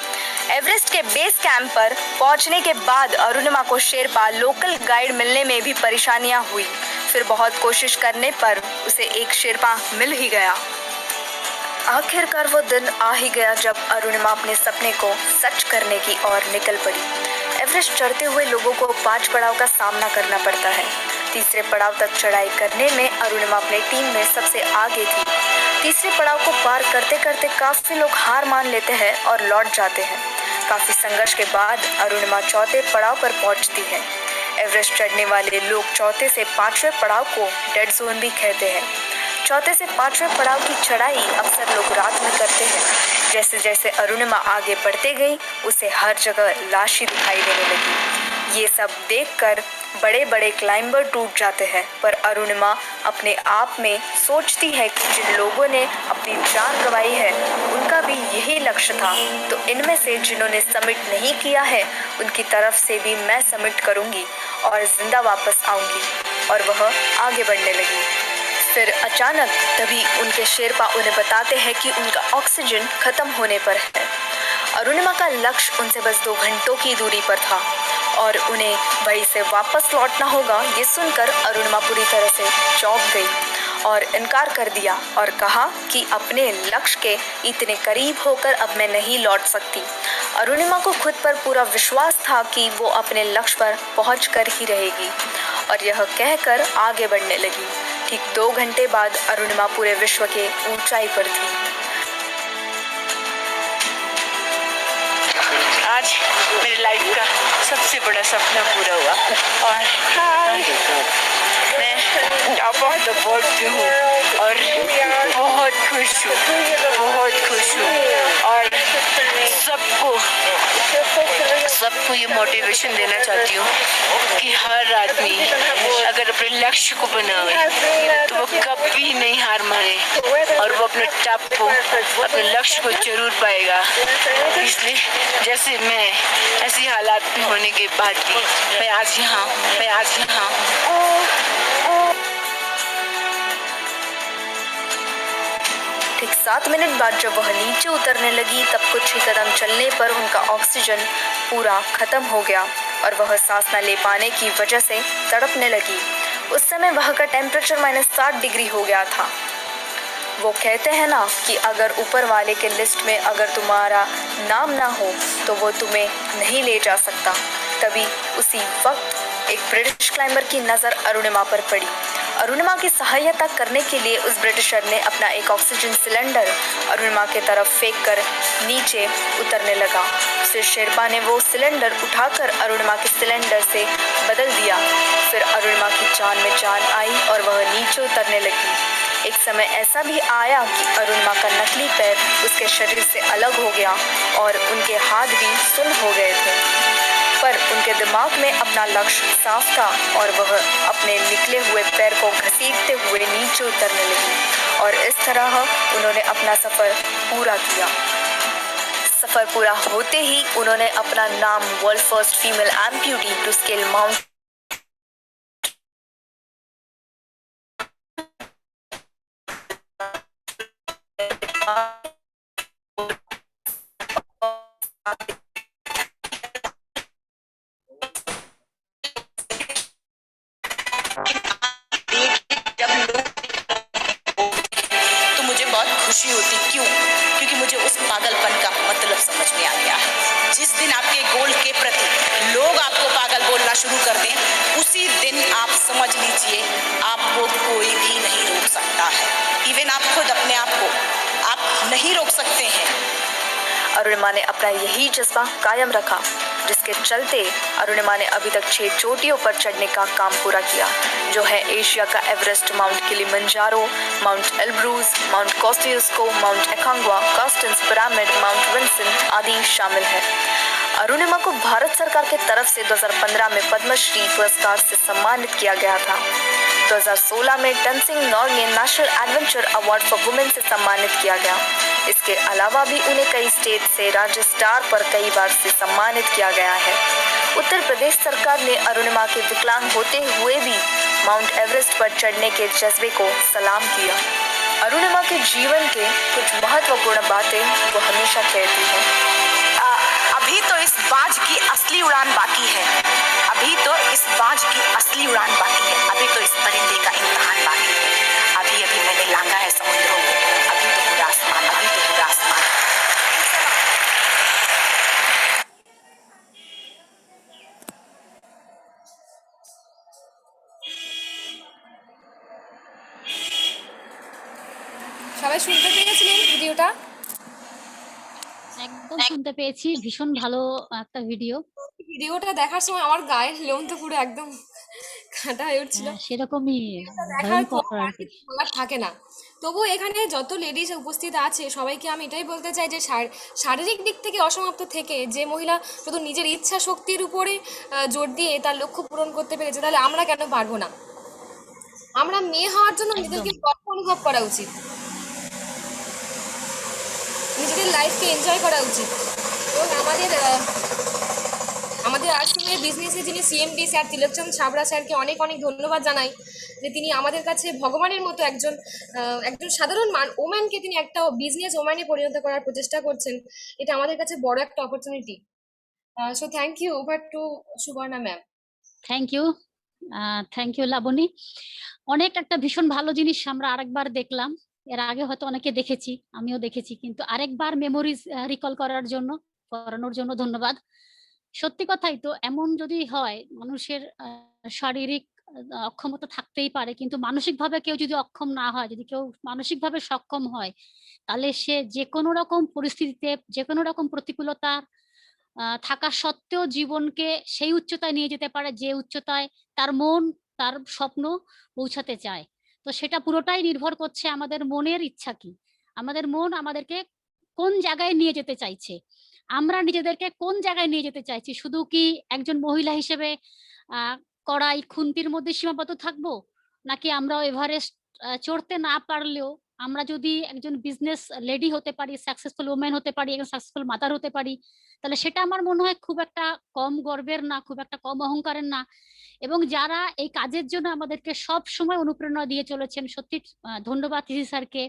[SPEAKER 7] एवरेस्ट के बेस कैंप पर पहुंचने के बाद अरुणिमा को शेरपा लोकल गाइड मिलने में भी परेशानियां हुई। फिर बहुत कोशिश करने पर उसे एक शेरपा मिल ही गया। आखिरकार वो दिन आ ही गया जब अरुणिमा अपने सपने को सच करने की ओर निकल पड़ी। एवरेस्ट चढ़ते हुए लोगों को 5 पड़ाव का सामना करना पड़ता है। तीसरे पड़ाव तक चढ़ाई करने में अरुणिमा अपनी टीम में सबसे आगे थी। तीसरे पड़ाव को पार करते करते काफी लोग हार मान लेते हैं और लौट जाते हैं। काफी संघर्ष के बाद अरुणिमा चौथे पड़ाव पर पहुंचती है। एवरेस्ट चढ़ने वाले लोग चौथे से 5वें पड़ाव को डेड जोन भी कहते हैं। चौथे से 5वें पड़ाव की चढ़ाई अक्सर लोग रात में करते हैं। जैसे जैसे अरुणिमा आगे बढ़ते गई उसे हर जगह लाश ही दिखाई देने लगी। ये सब देखकर बड़े बड़े क्लाइंबर टूट जाते हैं, पर अरुणिमा अपने आप में सोचती है कि जिन लोगों ने अपनी जान गंवाई है उनका भी यही लक्ष्य था, तो इनमें से जिन्होंने सबमिट नहीं किया है उनकी तरफ से भी मैं सबमिट करूंगी और जिंदा वापस आऊंगी। और वह आगे बढ़ने लगी। फिर अचानक तभी उनके शेरपा उन्हें बताते हैं कि उनका ऑक्सीजन खत्म होने पर है। अरुणिमा का लक्ष्य उनसे बस 2 घंटों की दूरी पर था और उन्हें वहीं से वापस लौटना होगा। ये सुनकर अरुणिमा पूरी तरह से चौंक गई और इनकार कर दिया और कहा कि अपने लक्ष्य के इतने करीब होकर अब मैं नहीं लौट सकती। अरुणिमा को खुद पर पूरा विश्वास था कि वो अपने लक्ष्य पर पहुँच कर ही रहेगी और यह कहकर आगे बढ़ने लगी। ठीक 2 घंटे बाद अरुणिमा पूरे विश्व के ऊंचाई पर थी।
[SPEAKER 8] आज मेरी लाइफ का सबसे बड़ा सपना पूरा हुआ और मैं टॉप ऑफ द वर्ल्ड पे हूँ और बहुत खुश हूँ और सबको ये मोटिवेशन देना चाहती हूँ कि हर आदमी अगर अपने लक्ष्य को बनाए तो वो कभी नहीं हार माने और वो अपने टॉप को, अपने लक्ष्य को जरूर पाएगा। इसलिए जैसे मैं ऐसी हालात में होने के बाद भी मैं आज यहाँ
[SPEAKER 7] ठीक 7 मिनट बाद जब वह नीचे उतरने लगी तब कुछ ही कदम चलने पर उनका ऑक्सीजन पूरा खत्म हो गया और वह सांस न ले पाने की वजह से तड़पने लगी। उस समय वह का टेम्परेचर -60 डिग्री हो गया था। वो कहते हैं ना कि अगर ऊपर वाले के लिस्ट में अगर तुम्हारा नाम ना हो तो वो तुम्हें नहीं ले जा सकता। तभी उसी वक्त एक ब्रिटिश क्लाइंबर की नज़र अरुणिमा पर पड़ी। अरुणिमा की सहायता करने के लिए उस ब्रिटिशर ने अपना एक ऑक्सीजन सिलेंडर अरुणिमा की तरफ फेंक कर नीचे उतरने लगा। फिर शेरपा ने वो सिलेंडर उठाकर अरुणिमा के सिलेंडर से बदल दिया। फिर अरुणिमा की जान में जान आई और वह नीचे उतरने लगी। एक समय ऐसा भी आया कि अरुणिमा का नकली पैर उसके शरीर से अलग हो गया और उनके हाथ भी सुन्न हो गए थे, पर उनके दिमाग में अपना लक्ष्य साफ था और वह अपने निकले हुए पैर को घसीटते हुए नीचे उतरने लगी और इस तरह उन्होंने अपना सफ़र पूरा किया। सफ़र पूरा होते ही उन्होंने अपना नाम world first female amputee to scale Mount
[SPEAKER 9] तो मुझे बहुत खुशी होती। क्यों? क्योंकि मुझे उस पागलपन का मतलब समझ में आ गया है। जिस दिन आपके गोल के प्रति लोग आपको पागल बोलना शुरू कर दें, उसी दिन आप समझ लीजिए आपको कोई भी नहीं रोक सकता है। इवन आप खुद अपने आप को आप नहीं रोक सकते हैं।
[SPEAKER 7] अरुणिमा ने अपना यही जज्बा कायम रखा, जिसके चलते अरुणिमा ने अभी तक 6 चोटियों पर चढ़ने का काम पूरा किया, जो है एशिया का Everest, Mount Kilimanjaro, Mount Elbrus, Mount Kosciuszko, Mount Aconcagua, Carstensz Pyramid, Mount Vinson आदि शामिल है। अरुणिमा को भारत सरकार के तरफ से 2015 में पद्मश्री पुरस्कार से सम्मानित किया गया था। 2016 में Tenzing Norgay national adventure award for women से सम्मानित किया गया। इसके अलावा भी उन्हें कई स्टेट से राज्य स्टार पर कई बार से सम्मानित किया गया है। उत्तर प्रदेश सरकार ने अरुणिमा के विकलांग होते हुए भी माउंट एवरेस्ट पर चढ़ने के जज्बे को सलाम किया। अरुणिमा के जीवन के कुछ महत्वपूर्ण बातें वो हमेशा कहती है।
[SPEAKER 9] अभी तो इस बाज की असली उड़ान बाकी है। अभी तो इस बाज की असली उड़ान बाकी है। अभी तो इस परिंदे का इम्तिहान बाकी है। अभी अभी मैंने लांगा है समुद्रों को। अभी तो पूरा आसमान, अभी तो पूरा आसमान।
[SPEAKER 6] সবাই শুনতে পেয়েছিলেন ভিডিওটা?
[SPEAKER 1] একদম শুনতে পেয়েছি। ভীষণ ভালো একটা ভিডিও।
[SPEAKER 6] ভিডিওটা দেখার সময় আমার গায়ের লোম তো পুরো একদম অবস্থাটা হয়ে উঠছিল।
[SPEAKER 1] সেরকমই
[SPEAKER 6] দেখার পর
[SPEAKER 1] ভয়ঙ্কর
[SPEAKER 6] আর
[SPEAKER 1] আর কি।
[SPEAKER 6] কিছু বলার থাকে না। তবুও এখানে যত লেডিস উপস্থিত আছে সবাইকে আমি এটাই বলতে চাই যে শারীরিক দিক থেকে অসমাপ্ত থেকে যে মহিলা শুধু নিজের ইচ্ছা শক্তির উপরে জোর দিয়ে তার লক্ষ্য পূরণ করতে পেরেছে, তাহলে আমরা কেন পারবো না? আমরা মেয়ে হওয়ার জন্য নিজেদেরকে গর্ব অনুভব করা উচিত, নিজেদের লাইফকে এনজয় করা উচিত। এবং আমাদের আর্টসের বিজনেসে যিনি সিএমডি স্যার তিলকচাঁদ ছাবড়া স্যারকে অনেক অনেক ধন্যবাদ জানাই যে তিনি আমাদের কাছে ভগবানের মতো একজন সাধারণ ওম্যানকে তিনি একটা বিজনেস ওম্যানে পরিণত করার প্রচেষ্টা করছেন। এটা আমাদের কাছে বড় একটা opportunity. So thank you, over to Subarna ma'am.
[SPEAKER 1] Thank you Laboni. অনেক একটা ভীষণ ভালো জিনিস আমরা আরেকবার দেখলাম। এর আগে হয়তো অনেকে দেখেছি, আমিও দেখেছি, কিন্তু আরেকবার মেমোরিজ রিকল করানোর জন্য ধন্যবাদ। সত্যি কথাই তো, এমন যদি হয় মানুষের শারীরিক অক্ষমতা থাকতেই পারে, কিন্তু মানসিকভাবে কেউ যদি অক্ষম না হয়, যদি কেউ মানসিকভাবে সক্ষম হয়, তাহলে সে যে কোনো রকম পরিস্থিতিতে, যে কোনো রকম প্রতিকূলতা থাকা সত্ত্বেও জীবনকে সেই উচ্চতায় নিয়ে যেতে পারে যে উচ্চতায় তার মন, তার স্বপ্ন পৌঁছাতে চায়। তো সেটা পুরোটাই নির্ভর করছে আমাদের মনের ইচ্ছা কি, আমাদের মন আমাদেরকে কোন জায়গায় নিয়ে যেতে চাইছে, আমরা নিজেদেরকে কোন জায়গায় নিয়ে যেতে চাইছি। শুধু কি একজন মহিলা হিসেবে কড়াই খুন্তির মধ্যে সীমাবদ্ধ থাকবো, নাকি আমরা এভারেস্ট চড়তে না পারলেও আমরা যদি একজন বিজনেস লেডি হতে পারি, সাকসেসফুল ওমেন হতে পারি, একজন সাকসেসফুল মাদার হতে পারি, তাহলে সেটা আমার মনে হয় খুব একটা কম গর্বের না, খুব একটা কম অহংকারের না। এবং যারা এই কাজের জন্য আমাদেরকে সব সময় অনুপ্রেরণা দিয়ে চলেছেন, সত্যি ধন্যবাদ তিথি স্যারকে,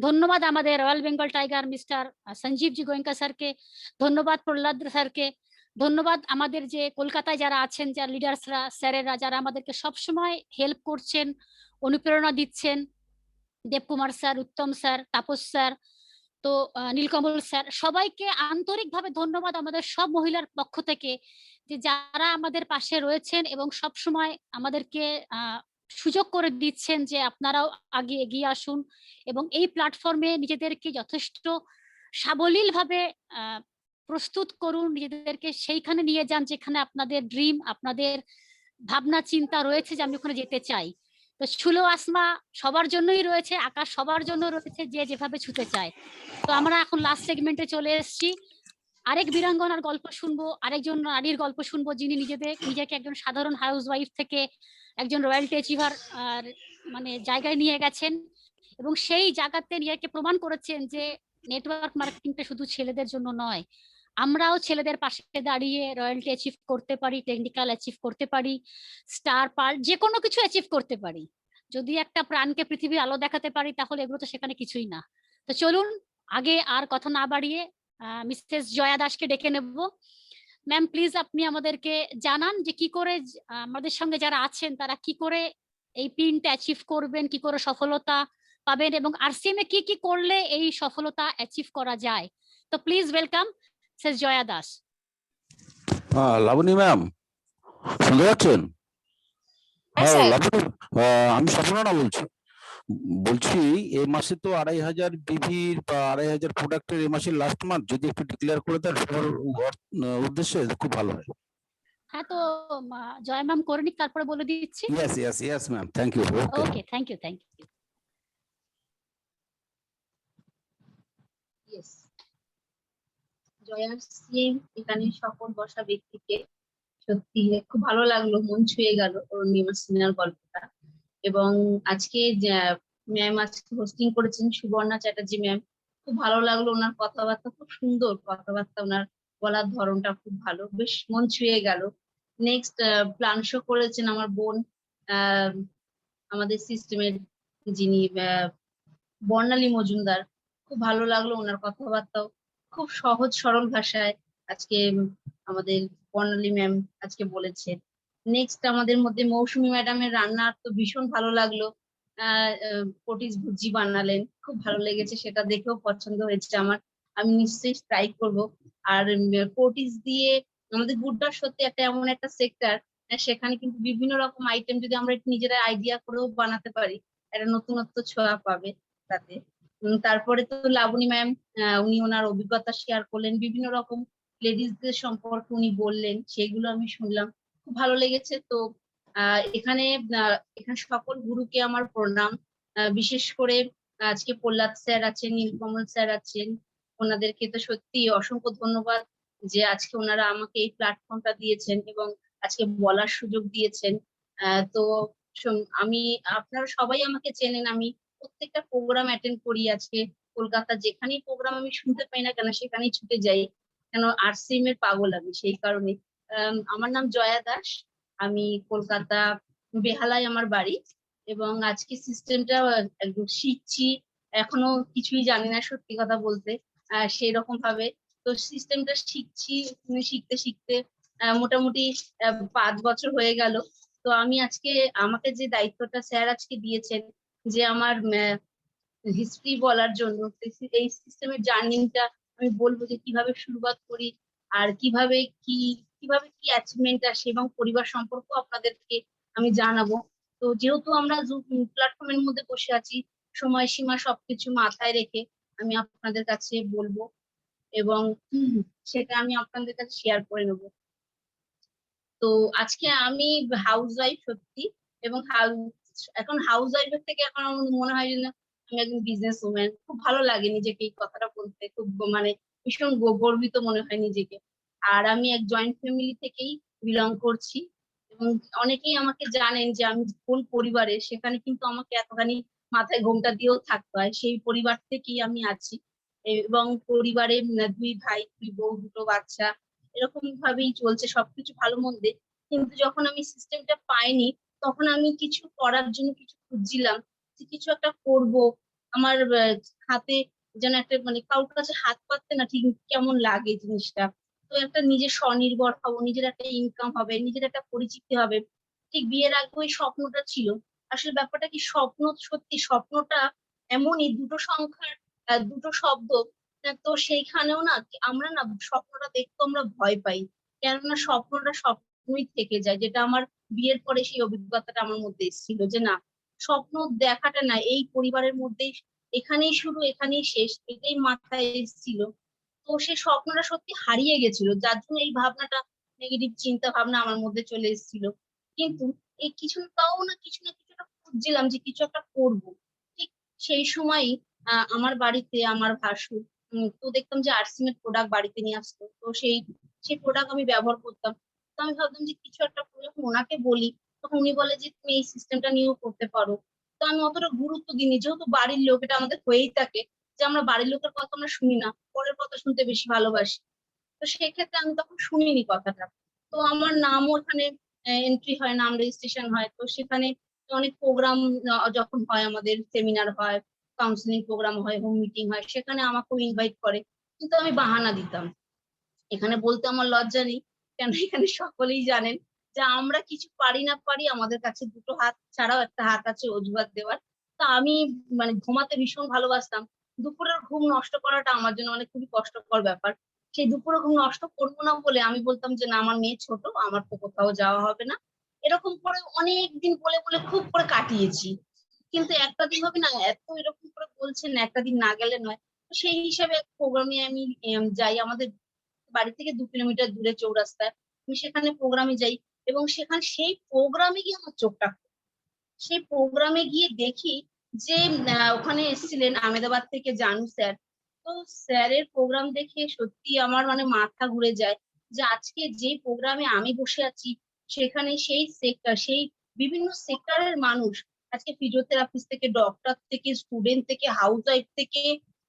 [SPEAKER 1] ধন্যবাদ আমাদের royal Bengal tiger mister Sanjeev ji Goenka স্যারকে, ধন্যবাদ প্রহ্লাদ স্যারকে, ধন্যবাদ আমাদের যে কলকাতায় যারা আছেন, যারা লিডার্সরা, স্যারেরা, যারা আমাদেরকে সবসময় হেল্প করছেন, অনুপ্রেরণা দিচ্ছেন, দেবকুমার স্যার, উত্তম স্যার, তাপস স্যার, তো নীলকমল স্যার, সবাইকে আন্তরিকভাবে ধন্যবাদ আমাদের সব মহিলার পক্ষ থেকে, যে যারা আমাদের পাশে রয়েছেন এবং সব সময় আমাদেরকে সুযোগ করে দিচ্ছেন যে আপনারাও আগে এগিয়ে আসুন এবং এই প্ল্যাটফর্মে নিজেদেরকে যথেষ্ট সাবলীল ভাবে প্রস্তুত করুন, নিজেদেরকে সেইখানে নিয়ে যান যেখানে আপনাদের ড্রিম, আপনাদের ভাবনা চিন্তা রয়েছে যে আমি ওখানে যেতে চাই। তো ছুলো আসমা সবার জন্যই রয়েছে, আকাশ সবার জন্য রয়েছে, যে যেভাবে ছুতে চায়। তো আমরা এখন লাস্ট সেগমেন্টে চলে এসেছি, আরেক বীরাঙ্গনার গল্প শুনবো, আরেকজন নারীর গল্প শুনবো যিনি নিজেকে একজন সাধারণ হাউস ওয়াইফ থেকে একজন রয়্যালটি অ্যাচিভার মানে জায়গায় নিয়ে গেছেন এবং সেই জায়গাতে নিজেকে প্রমাণ করেছেন যে নেটওয়ার্ক মার্কেটিংটা শুধু ছেলেদের জন্য নয়, আমরাও ছেলেদের পাশে দাঁড়িয়ে রয়্যালটি অ্যাচিভ করতে পারি, টেকনিক্যাল অ্যাচিভ করতে পারি, স্টার পার যে কোনো কিছু অ্যাচিভ করতে পারি। যদি একটা প্রাণকে পৃথিবীর আলো দেখাতে পারি তাহলে এগুলো তো সেখানে কিছুই না। তো চলুন আগে আর কথা না বাড়িয়ে মিসেস জয়া দাসকে ডেকে নেব। ম্যাম প্লিজ আপনি আমাদেরকে জানান যে কি করে আমাদের সঙ্গে যারা আছেন তারা কি করে এই পিনটা অ্যাচিভ করবেন, কি করে সফলতা পাবেন এবং আরসিএম এ কি কি করলে এই সফলতা অ্যাচিভ করা যায়। তো please welcome Mrs Joya Das.
[SPEAKER 10] Laboni ma'am শুনতে পাচ্ছেন?
[SPEAKER 6] হ্যাঁ স্যার।
[SPEAKER 10] লাবণী, আমি স্বপ্ননা বলছি এই মাসে তো 2500 বিভির বা 2500 প্রোডাক্টের এই মাসের লাস্ট মান্থ, যদি একটু ডিক্লেয়ার করে দেন সবার উদ্দেশ্যে খুব ভালো হয়।
[SPEAKER 1] হ্যাঁ তো জয়া ম্যাম করে নিক, তারপরে বলে দিচ্ছি।
[SPEAKER 10] Yes ma'am, thank you.
[SPEAKER 1] Okay, thank you.
[SPEAKER 11] জয়ার সিএম এখানে সকল বসা ব্যক্তিকে সত্যি খুব ভালো লাগলো, মন ছুঁয়ে গেল অরুণিমা সিনহার গল্পটা। এবং আজকে ম্যাম আজকে হোস্টিং করেছেন সুবর্ণা চ্যাটার্জি ম্যাম, খুব ভালো লাগলো, ওনার কথাবার্তা খুব সুন্দর কথাবার্তা, ওনার বলার ধরনটা খুব ভালো, বেশ মন ছুঁয়ে গেল। নেক্সট প্ল্যান শো করেছেন আমার বোন, আমাদের সিস্টেমের যিনি বর্ণালী মজুমদার, খুব ভালো লাগলো ওনার কথাবার্তাও, খুব সহজ সরল ভাষায় আজকে আমাদের বর্ণালী ম্যাম আজকে বলেছে। নেক্সট আমাদের মধ্যে মৌসুমী ম্যাডামের রান্নার তো ভীষণ ভালো লাগলো, পটিস ভুজি বানালেন, খুব ভালো লেগেছে, সেটা দেখেও পছন্দ হয়েছে আমার, আমি নিশ্চয়ই ট্রাই করব। আর পটিস দিয়ে আমাদের গুড্ডার সত্যি একটা এমন একটা সেক্টর, সেখানে কিন্তু বিভিন্ন রকম আইটেম যদি আমরা একটু নিজেরা আইডিয়া করেও বানাতে পারি, একটা নতুনত্ব ছোঁয়া পাবে তাতে। তারপরে তো লাবণী ম্যাম উনি ওনার অভিজ্ঞতা শেয়ার করলেন, বিভিন্ন রকম লেডিসদের সম্পর্কে উনি বললেন, সেগুলো আমি শুনলাম, খুব ভালো লেগেছে। তো এখানে সকল গুরুকে আমার প্রণাম। বিশেষ করে আজকে প্রহ্লাদ স্যার আছেন, নীলকমল স্যার আছেন, ওনাদেরকে তো সত্যি অসংখ্য ধন্যবাদ যে আজকে ওনারা আমাকে এই প্ল্যাটফর্মটা দিয়েছেন এবং আজকে বলার সুযোগ দিয়েছেন। তো আমি, আপনারা সবাই আমাকে চেনেন, আমি প্রত্যেকটা প্রোগ্রাম অ্যাটেন্ড করি। আজকে কলকাতা যেখানেই প্রোগ্রাম আমি শুনতে পাই না কেন সেখানেই ছুটে যাই, কেন আরসিএম এর পাগল আমি সেই কারণে। আমার নাম জয়া দাস, আমি কলকাতা বেহালায় আমার বাড়ি, এবং আজকে সিস্টেমটা একদম শিখছি, এখনো কিছুই জানি না সত্যি কথা বলতে সেরকম ভাবে। তো সিস্টেমটা শিখছি, শিখতে শিখতে মোটামুটি 5 বছর হয়ে গেল। তো আমি আজকে, আমাকে যে দায়িত্বটা স্যার আজকে দিয়েছেন যে আমার হিস্ট্রি বলার জন্য, এই সিস্টেমের জার্নিটা আমি বলবো যে কিভাবে শুরুয়াত করি আর কিভাবে কি অ্যাচিভমেন্ট আসে এবং পরিবার সম্পর্ক আপনাদেরকে আমি জানাবো। তো যেহেতু আমরা প্ল্যাটফর্মের মধ্যে বসে আছি, সময়সীমা সবকিছু মাথায় রেখে আমি আপনাদের কাছে বলবো এবং সেটা আমি আপনাদের কাছে শেয়ার করে নেবো। তো আজকে আমি হাউস ওয়াইফ সত্যি, এবং এখন হাউস ওয়াইফের থেকে এখন আমার মনে হয় যেন আমি একজন বিজনেস ওম্যান। খুব ভালো লাগে নিজেকে এই কথাটা বলতে, খুব মানে ভীষণ গর্বিত মনে হয় নিজেকে। আর আমি এক জয়েন্ট ফ্যামিলি থেকেই বিলং করছি, এবং অনেকেই আমাকে জানেন যে আমি কোন পরিবারে, সেখানে কিন্তু আমাকে এতখানি মাথায় ঘোমটা দিয়েও থাকতে হয়, সেই পরিবার থেকেই আমি আছি। এবং পরিবারে 2 ভাই 2 বউ 2 বাচ্চা, এরকম ভাবেই চলছে সবকিছু ভালো মন্দে। কিন্তু যখন আমি সিস্টেমটা পাইনি, তখন আমি কিছু করার জন্য কিছু খুঁজছিলাম, যে কিছু একটা করব। আমার হাতে যেন একটা, মানে কারোর কাছে হাত পাততে না ঠিক কেমন লাগে জিনিসটা। তো একটা নিজের স্বনির্ভর হবো, নিজের একটা ইনকাম হবে, নিজের একটা পরিচিতি হবে। ঠিক বিয়ের আগে ওই স্বপ্নটা ছিল। আসলে ব্যাপারটা কি, স্বপ্ন সত্যি, স্বপ্নটা এমনই দুটো সংখ্যার 2টো শব্দ। তো সেইখানেও না আমরা না স্বপ্নটা দেখতে আমরা ভয় পাই, কেননা স্বপ্নটা স্বপ্নই থেকে যায়। যেটা আমার বিয়ের পরে সেই অভিজ্ঞতাটা আমার মধ্যে এসেছিল যে না, স্বপ্ন দেখাটা না এই পরিবারের মধ্যেই, এখানেই শুরু এখানেই শেষ, এটাই মাথায় এসেছিল। তো সেই স্বপ্নটা সত্যি হারিয়ে গেছিল, যার জন্য এই ভাবনাটা, নেগেটিভ চিন্তা ভাবনা আমার মধ্যে চলে এসেছিল। কিন্তু এই কিছুটাও না কিছু একটা খুঁজছিলাম যে কিছু একটা করব। ঠিক সেই সময়ই আমার বাড়িতে আমার ভাসুর, তো দেখতাম যে আরসিএম এর প্রোডাক্ট বাড়িতে নিয়ে আসতো। তো সেই প্রোডাক্ট আমি ব্যবহার করতাম। তো আমি ভাবতাম যে কিছু একটা করে যখন ওনাকে বলি, তখন উনি বলে যে তুমি এই সিস্টেমটা নিয়েও করতে পারো। তো আমি অতটা গুরুত্ব দিইনি, যেহেতু বাড়ির লোক, এটা আমাদের হয়েই থাকে যে আমরা বাড়ির লোকের কথা আমরা শুনি না, পরের কথা শুনতে বেশি ভালোবাসি। তো সেক্ষেত্রে আমি তখন শুনিনি কথাটা। তো আমার নামও ওখানে এন্ট্রি হয়, নাম রেজিস্ট্রেশন হয়। তো সেখানে অনেক প্রোগ্রাম যখন হয়, আমাদের সেমিনার হয়, কাউন্সিলিং প্রোগ্রাম হয়, হোম মিটিং হয়, সেখানে আমাকেও ইনভাইট করে। কিন্তু আমি বাহানা দিতাম, এখানে বলতে আমার লজ্জা নেই, কেন এখানে সকলেই জানেন যে আমরা কিছু পারি না পারি, আমাদের কাছে 2টো হাত ছাড়াও একটা হাত আছে অজুহাত দেওয়ার। তা আমি মানে ঘুমাতে ভীষণ ভালোবাসতাম। দুপুরের ঘুম নষ্ট করাটা আমার জন্য মানে খুবই কষ্টকর ব্যাপার। সেই দুপুরের ঘুম নষ্ট করবো না বলে আমি বলতাম যে না, আমার মেয়ে ছোট, আমার তো কোথাও যাওয়া হবে না। এরকম করে অনেক দিন বলে বলে খুব করে কাটিয়েছি। কিন্তু একটা দিন হবে না, এত এরকম করে বলছেন, একটা দিন না গেলে নয়। তো সেই হিসাবে প্রোগ্রামে আমি যাই। আমাদের বাড়ি থেকে 2 কিলোমিটার দূরে চৌরাস্তায়, আমি সেখানে প্রোগ্রামে যাই। এবং সেখানে সেই প্রোগ্রামে গিয়ে আমার চোখটা, সেই প্রোগ্রামে গিয়ে দেখি যে ওখানে এসেছিলেন আহমেদাবাদ থেকে জানু স্যার। তো স্যারের প্রোগ্রাম দেখে সত্যি আমার মানে মাথা ঘুরে যায়, যে আজকে যে প্রোগ্রামে আমি বসে আছি, সেখানে সেই সেক্টর, সেই বিভিন্ন সেক্টরের মানুষ, আজকে ফিজিওথেরাপিস্ট থেকে, ডক্টর থেকে, স্টুডেন্ট থেকে, হাউস ওয়াইফ থেকে,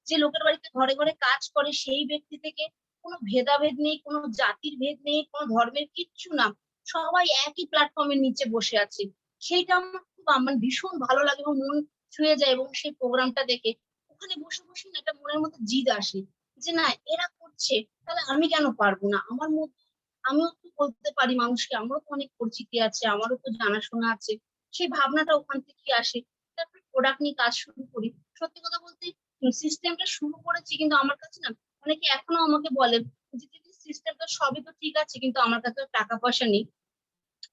[SPEAKER 11] যে লোকের বাড়িতে ঘরে ঘরে কাজ করে সেই ব্যক্তি থেকে, কোনো ভেদাভেদ নেই, কোনো জাতির ভেদ নেই, কোনো ধর্মের কিচ্ছু না, সবাই একই প্ল্যাটফর্মের নিচে বসে আছে। সেইটা আমার খুব আমার ভীষণ ভালো লাগে এবং মন ছুঁয়ে যায়। এবং সেই প্রোগ্রামটা দেখে ওখানে বসে বসে না একটা মনের মধ্যে জিদ আসে, যে না এরা করছে, তাহলে আমি কেন পারবো না? আমার মধ্যে আমিও তো বলতে পারি মানুষকে, আমারও তো অনেক পরিচিতি আছে, আমারও তো জানাশোনা আছে। সেই ভাবনাটা ওখান থেকে আসে। তারপর প্রোডাক্ট নিয়ে কাজ শুরু করি। সত্যি কথা বলতে সিস্টেমটা শুরু করেছি, কিন্তু আমার কাছে না অনেকে এখনো আমাকে বলে যে দিদি সিস্টেমটা সবই তো ঠিক আছে, কিন্তু আমার কাছে টাকা পয়সা নেই।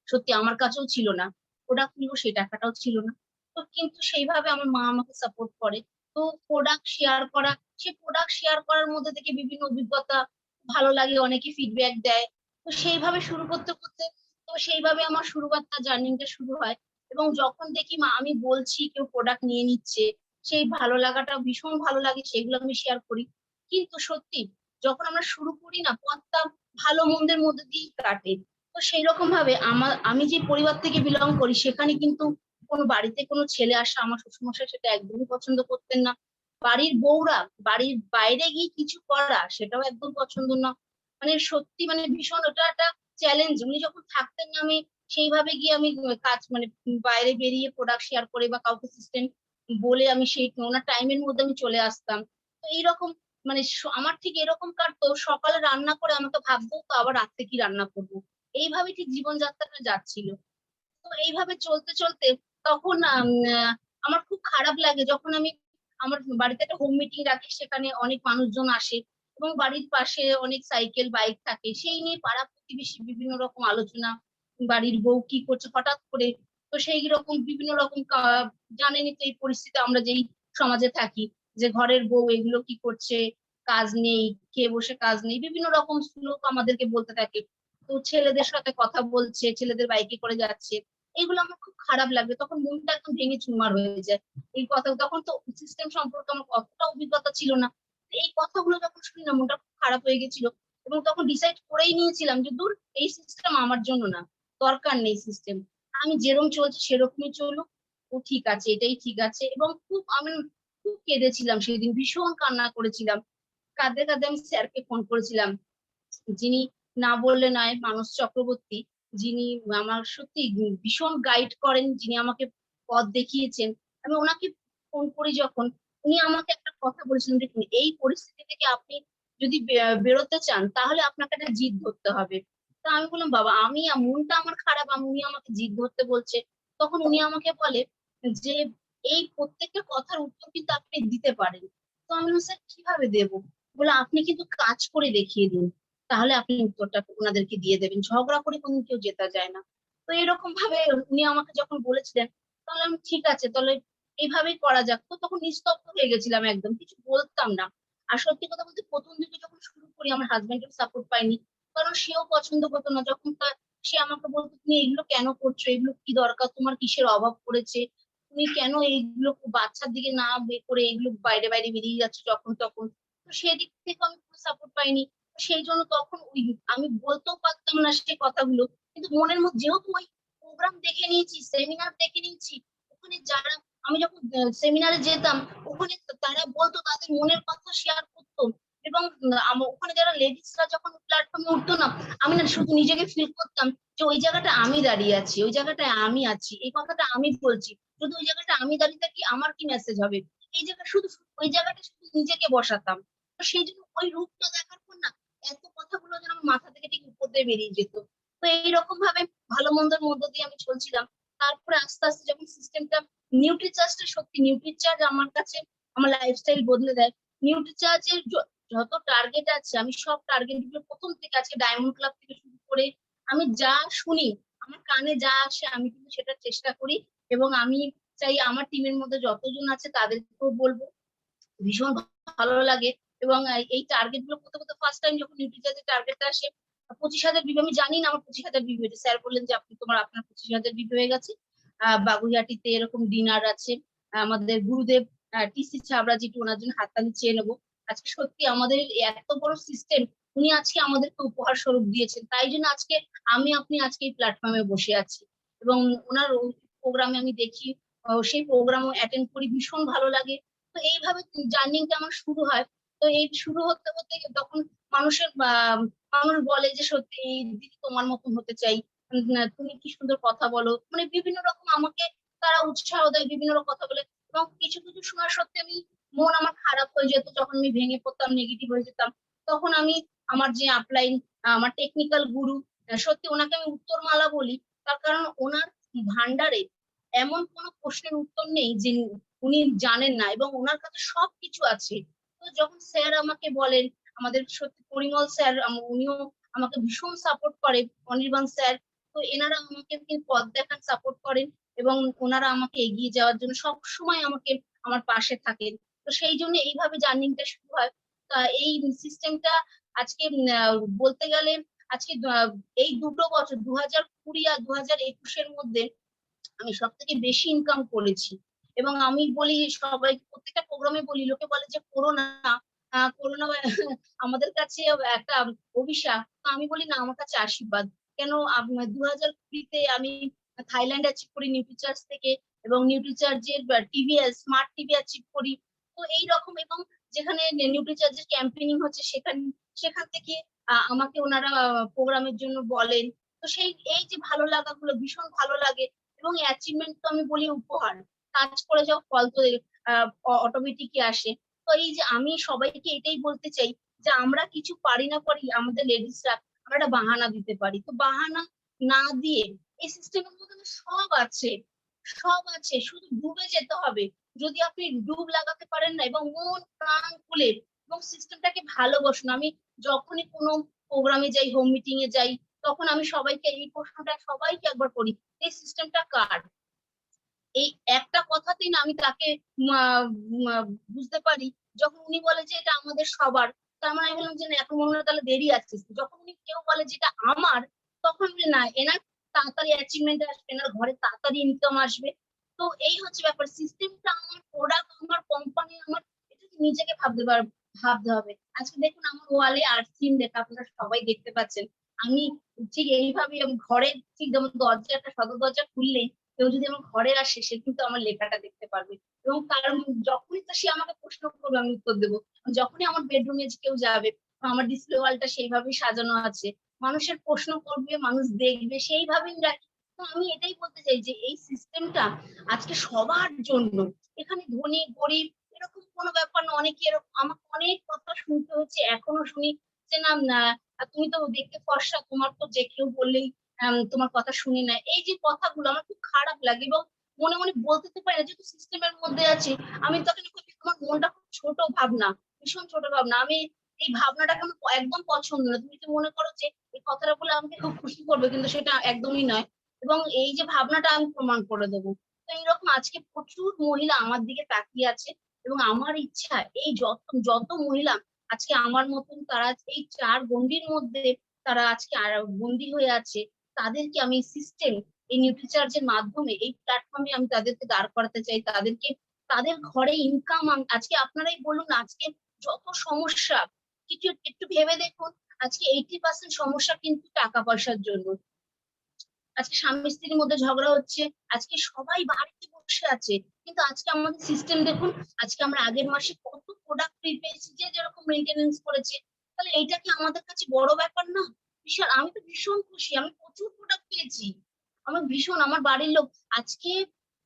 [SPEAKER 11] সত্যি আমার কাছেও ছিল না, প্রোডাক্ট নিব সেই টাকাটাও ছিল না। তো কিন্তু সেইভাবে আমার মা আমাকে সাপোর্ট করে। তো প্রোডাক্ট শেয়ার করা, সেই প্রোডাক্ট শেয়ার করার মধ্যে থেকে বিভিন্ন অভিজ্ঞতা ভালো লাগে, অনেকে ফিডব্যাক দেয়। তো সেইভাবে শুরু করতে করতে তো সেইভাবে আমার শুরুবাতটা জার্নিটা শুরু হয়। এবং যখন দেখি আমি বলছি কেউ প্রোডাক্ট নিয়ে নিচ্ছে, সেই ভালো লাগাটা ভীষণ ভালো লাগে, সেগুলো আমি শেয়ার করি। কিন্তু সত্যি যখন আমরা শুরু করি না, পথটা ভালো মন্দের মধ্যে দিয়েই কাটে। তো সেই রকম ভাবে আমি যে পরিবার থেকে বিলং করি, সেখানে কিন্তু কোনো বাড়িতে কোনো ছেলে আসা আমার শ্বশুরমশাই সেটা একদমই পছন্দ করতেন না। বাড়ির বউরা বাড়ির বাইরে গিয়ে কিছু করা সেটাও একদম পছন্দ না। মানে সত্যি মানে ভীষণ ওটা একটা চ্যালেঞ্জ। উনি যখন থাকতেন না, আমি সেইভাবে গিয়ে আমি কাজ মানে বাইরে বেরিয়ে প্রোডাক্ট শেয়ার করে বা কাউকে সিস্টেম বলে আমি সেই ওনার টাইমের মধ্যে আমি চলে আসতাম। তো এইরকম মানে আমার ঠিক এরকম কাটতো, সকালে রান্না করে আমাকে ভাবতো তো আবার রাত্রে কি রান্না করবো, এইভাবে ঠিক জীবনযাত্রাটা যাচ্ছিল। তো এইভাবে চলতে চলতে তখন আমার খুব খারাপ লাগে যখন আমি আমার বাড়িতে একটা হোম মিটিং রাখি, সেখানে অনেক মানুষজন আসে এবং বাড়ির পাশে অনেক সাইকেল বাইক থাকে, সেই নিয়ে পাড়া প্রতিবেশী বিভিন্ন রকম আলোচনা, বাড়ির বউ কি করছে হঠাৎ করে। তো সেই রকম বিভিন্ন রকম জানেনই তো এই পরিস্থিতি, আমরা যেই সমাজে থাকি, যে ঘরের বউ এগুলো কি করছে, কাজ নেই, খেয়ে বসে কাজ নেই, বিভিন্ন রকম লোক আমাদেরকে বলতে থাকে। তো ছেলেদের সাথে কথা বলছে, ছেলেদের বাইকে করে যাচ্ছে, এগুলো আমার খুব খারাপ লাগবে, তখন মনটা একদম ভেঙে চুরমার হয়ে যায়। এই কথা, তখন তো সিস্টেম সম্পর্কে আমার অতটা অভিজ্ঞতা ছিল না, এই কথাগুলো যখন শুনি না মনটা খুব খারাপ হয়ে গেছিল। এবং তখন ডিসাইড করেই নিয়েছিলাম যে দূর, এই সিস্টেম আমার জন্য না, দরকার নেই সিস্টেম, আমি যেরকম চলছে সেরকমই চলুক, ও ঠিক আছে, এটাই ঠিক আছে। এবং আমি খুব কেঁদেছিলাম সেদিন, ভীষণ কান্না করেছিলাম, কাঁদতে কাঁদতে আমি স্যারকে ফোন করেছিলাম, যিনি না বললে নয়, মানস চক্রবর্তী, যিনি আমার সত্যি ভীষণ গাইড করেন, যিনি আমাকে পথ দেখিয়েছেন। আমি ওনাকে ফোন করি যখন, উনি আমাকে একটা কথা বলেছিলেন, দেখুন এই পরিস্থিতি থেকে আপনি যদি বেরোতে চান তাহলে আপনাকে একটা জিদ ধরতে হবে। তা আমি বললাম বাবা, আমি মনটা আমার খারাপ, উনি আমাকে জিদ ধরতে বলছে। তখন উনি আমাকে বলে যে এই প্রত্যেকটা কথার উত্তর কিন্তু আপনি দিতে পারেন। তো আমি বললাম স্যার কিভাবে দেবো? বলে আপনি কিন্তু কাজ করে দেখিয়ে দিন, তাহলে আপনি উত্তরটা ওনাদেরকে দিয়ে দেবেন, ঝগড়া করে কোনো কেউ জেতা যায় না। তো এরকম ভাবে উনি আমাকে যখন বলেছিলেন, তাহলে আমি ঠিক আছে, তাহলে এইভাবেই করা যাক। তো তখন নিস্তব্ধ হয়ে গেছিলাম, একদম কিছু বলতাম না। আর সত্যি কথা বলতে প্রথম দিকে যখন শুরু করি, আমার হাজবেন্ডের সাপোর্ট পাইনি, কারণ সেও পছন্দ করতো না। যখন সে আমাকে বলতো তুমি এগুলো কেন করছো, এগুলো কি দরকার, তোমার কিসের অভাব পড়েছে, তুমি কেন এইগুলো বাচ্চার দিকে না করে এগুলো বাইরে বাইরে বেরিয়ে যাচ্ছে যখন তখন। তো সেদিক থেকে আমি কোনো সাপোর্ট পাইনি। সেই জন্য তখন ওই আমি বলতেও পারতাম না সেই কথাগুলো, কিন্তু মনের মধ্যে যেহেতু ওই প্রোগ্রাম দেখে নিয়েছি, সেমিনার দেখে নিয়েছি, ওখানে যারা, আমি যখন সেমিনারে যেতাম, ওখানে তারা বলতো তাদের মনের কথা শেয়ার করতো। এবং ওখানে যারা লেডিসরা যখন প্ল্যাটফর্মে উঠতো না, আমি না শুধু নিজেকে ফিল করতাম যে ওই জায়গাটা আমি দাঁড়িয়ে আছি, ওই জায়গাটায় আমি আছি, এই কথাটা আমি বলছি, যদি ওই জায়গাটা আমি দাঁড়িয়ে থাকি আমার কি মেসেজ হবে, এই জায়গা শুধু ওই জায়গাটা শুধু নিজেকে বসাতাম। তো সেই জন্য ওই রূপটা দেখার পর না, এত কথাগুলো যেন আমার মাথা থেকে ঠিক উপর দিয়ে বেরিয়ে যেত। তো এইরকম ভাবে ভালো মন্দের মধ্য দিয়ে আমি চলছিলাম। তারপরে আস্তে আস্তে যখন সিস্টেমটা, নিউট্রিচার্জটা সত্যি, নিউট্রিচার্জ আমার কাছে আমার লাইফস্টাইল বদলে দেয়। নিউট্রিচার্জের যত টার্গেট আছে, আমি সব টার্গেট গুলো প্রথম থেকে, আজকে ডায়মন্ড ক্লাব থেকে শুরু করে আমি যা শুনি, আমার কানে যা আসে, আমি কিন্তু সেটা চেষ্টা করি। এবং আমি চাই আমার টিমের মধ্যে যতজন আছে তাদেরকেও বলবো, ভীষণ ভালো লাগে। এবং এই টার্গেট গুলো করতে করতে ফার্স্ট টাইম যখন নিউট্রিচার্জের টার্গেটটা আসে 25,000 বিবি, আমি জানি না আমার 25,000 বিবি হয়েছে, স্যার বললেন যে আপনার 25,000 বিবি হয়ে গেছে। বাগুইহাটিতে এরকম ডিনার আছে, আমাদের গুরুদেব টিসি ছাবড়া যেটি, ওনার জন্য হাততালি চেয়ে নেবো। আজকে সত্যি আমাদের এত বড় সিস্টেম উনি আজকে আমাদেরকে উপহার স্বরূপ দিয়েছেন, তাই জন্য আজকে আপনি আজকে এই প্ল্যাটফর্মে বসে আছি। এবং ওনার প্রোগ্রামে আমি দেখি, সেই প্রোগ্রামও অ্যাটেন্ড করি, ভীষণ ভালো লাগে। তো এইভাবে জার্নিটা আমার শুরু হয়। তো এই শুরু হতে হতে তখন মানুষ বলে যে সত্যি দিদি তোমার মতন হতে চাই, তুমি কি সুন্দর কথা বলো, মানে বিভিন্ন রকম আমাকে তারা উৎসাহ দেয়, বিভিন্ন রকম কথা বলে। এবং কিছু কিছু সময় সত্যি মন আমার খারাপ হয়ে যেত, যখন আমি ভেঙে পড়তাম, নেগেটিভ হয়ে যেতাম, তখন আমি আমার যে আপলাইন, আমার টেকনিক্যাল গুরু, সত্যি ওনাকে আমি উত্তরমালা বলি। তার কারণ ওনার ভান্ডারে এমন কোনো প্রশ্নের উত্তর নেই যে উনি জানেন না, এবং ওনার কাছে সবকিছু আছে। তো যখন স্যার আমাকে বলেন, আমাদের সত্যি পরিমল স্যার, উনিও আমাকে ভীষণ সাপোর্ট করে, অনির্বাণ স্যার, তো এনারা আমাকে পথ দেখান, সাপোর্ট করেন। এবং ওনারা আমাকে এগিয়ে যাওয়ার জন্য সব সময় আমাকে আমার পাশে থাকেন। তো সেই জন্য এইভাবে জার্নিংটা শুরু হয়। তা এই সিস্টেমটা আজকে বলতে গেলে আজকে এই দুটো বছর 2020 আর 2021-এর মধ্যে আমি সব থেকে বেশি ইনকাম করেছি। এবং আমি বলি সবাই, প্রত্যেকটা প্রোগ্রামে বলি, লোকে বলে যে করোনা করোনা আমাদের কাছে একটা অভিশাপ, তো আমি বলি না, আমার কাছে আশীর্বাদ। কেন 2020-তে আমি থাইল্যান্ড অ্যাচিভ করি নিউট্রিচার্জ থেকে, এবং নিউট্রিচার্জের টিভিএস স্মার্ট টিভি অ্যাচিভ করি। তো এইরকম, এবং যেখানে নিউট্রিচার্জের ক্যাম্পেইনিং হচ্ছে সেখান থেকে আমাকে ওনারা প্রোগ্রামের জন্য বলেন। তো এই যে ভালো লাগাগুলো ভীষণ ভালো লাগে, এবং অ্যাচিভমেন্ট তো আমি বলি উপহার, কাজ করে যাও ফল তো অটোমেটিকই আসে। তো এই যে আমি সবাইকে এটাই বলতে চাই যে আমরা কিছু পারি না পারি, আমাদের লেডিসরা আমরা একটা বাহানা দিতে পারি। তো বাহানা না দিয়ে এই সিস্টেমের মধ্যে সব আছে, সব আছে, শুধু ডুবে যেতে হবে। যদি আপনি ডুব লাগাতে পারেন না, এবং মন প্রাণ খুলে এবং সিস্টেমটাকে ভালোবাসুন। আমি যখনই কোনো প্রোগ্রামে যাই, হোম মিটিং এ যাই, তখন আমি সবাইকে এই প্রশ্নটা সবাইকে একবার করি, এই সিস্টেমটা কার? এই একটা কথাতেই না আমি তাকে বুঝতে পারি। যখন উনি বলে যে এটা আমাদের সবার, তার মানে আমি বললাম যে না, এখন মনে হয় তাহলে দেরি আছে। যখন উনি কেউ বলে যে এটা আমার, তখন বলি না, এনার তাড়াতাড়ি অ্যাচিভমেন্ট আসবে, এনার ঘরে তাড়াতাড়ি ইনকাম আসবে। তো এই হচ্ছে ব্যাপার, সিস্টেমটা আমার, প্রোডাক্ট আমার, কোম্পানি আমার, এটা নিজেকে ভাবতে হবে। আজকে দেখুন আমার ওয়ালে আর্ট থিম লেখা, আপনারা সবাই দেখতে পাচ্ছেন। আমি ঠিক এইভাবে ঘরে, ঠিক যেমন দরজা, একটা সদর দরজা খুললেই কেউ যদি আমার ঘরে আসে, সে কিন্তু আমার লেখাটা দেখতে পারবে। এবং কারণ যখনই তো সে আমাকে প্রশ্ন করবে, আমি উত্তর দেবো। যখনই আমার বেডরুমে কেউ যাবে, আমার ডিসপ্লে ওয়ালটা সেইভাবেই সাজানো আছে, মানুষের প্রশ্ন করবে, মানুষ দেখবে, সেইভাবেই রাখি। তো আমি এটাই বলতে চাই যে এই সিস্টেমটা আজকে সবার জন্য, এখানে ধনী গরিব এরকম কোনো ব্যাপার না। অনেকে এরকম, আমাকে অনেক কথা শুনতে হচ্ছে, এখনো শুনি যে না, তুমি তো দেখতে ফর্সা, তোমার তো যে কেউ বললেই তোমার কথা শুনি না। এই যে কথাগুলো আমার খুব খারাপ লাগে, এবং মনে মনে বলতে তো পারি না, যেহেতু সিস্টেমের মধ্যে আছি। আমি তখন তোমার মনটা খুব ছোট ভাবনা, ভীষণ ছোট ভাবনা। আমি এই ভাবনাটাকে আমার একদম পছন্দ না। তুমি তো মনে করো যে এই কথাটা বলে আমাকে খুব খুশি করবে, কিন্তু সেটা একদমই নয়। এবং এই যে ভাবনাটা আমি প্রমাণ করে দেবো। তো এইরকম আজকে প্রচুর মহিলা আমার দিকে তাকিয়ে আছে, এবং আমার ইচ্ছা এই যত মহিলা আজকে আমার মতন, তারা এই 4 গণ্ডির মধ্যে তারা আজকে বন্দী হয়ে আছে, তাদেরকে আমি সিস্টেম, এই নিউট্রিচার্জের মাধ্যমে, এই প্ল্যাটফর্মে আমি তাদেরকে দাঁড় করাতে চাই। তাদেরকে তাদের ঘরে ইনকাম, আজকে আপনারাই বলুন, আজকে যত সমস্যা, কিছু একটু ভেবে দেখুন, আজকে 80% সমস্যা কিন্তু টাকা পয়সার জন্য। আজকে স্বামী স্ত্রীর মধ্যে ঝগড়া হচ্ছে, আজকে সবাই বাড়িতে বসে আছে, কিন্তু আজকে আমাদের সিস্টেম দেখুন, আজকে আমরা আগের মাসে কত প্রোডাক্ট ফ্রি পেয়েছি, যে যেরকম মেনটেনেন্স করেছে। তাহলে এইটা কি আমাদের কাছে বড় ব্যাপার না? বিশাল, আমি তো ভীষণ খুশি, আমি প্রচুর প্রোডাক্ট পেয়েছি। আমার ভীষণ, আমার বাড়ির লোক আজকে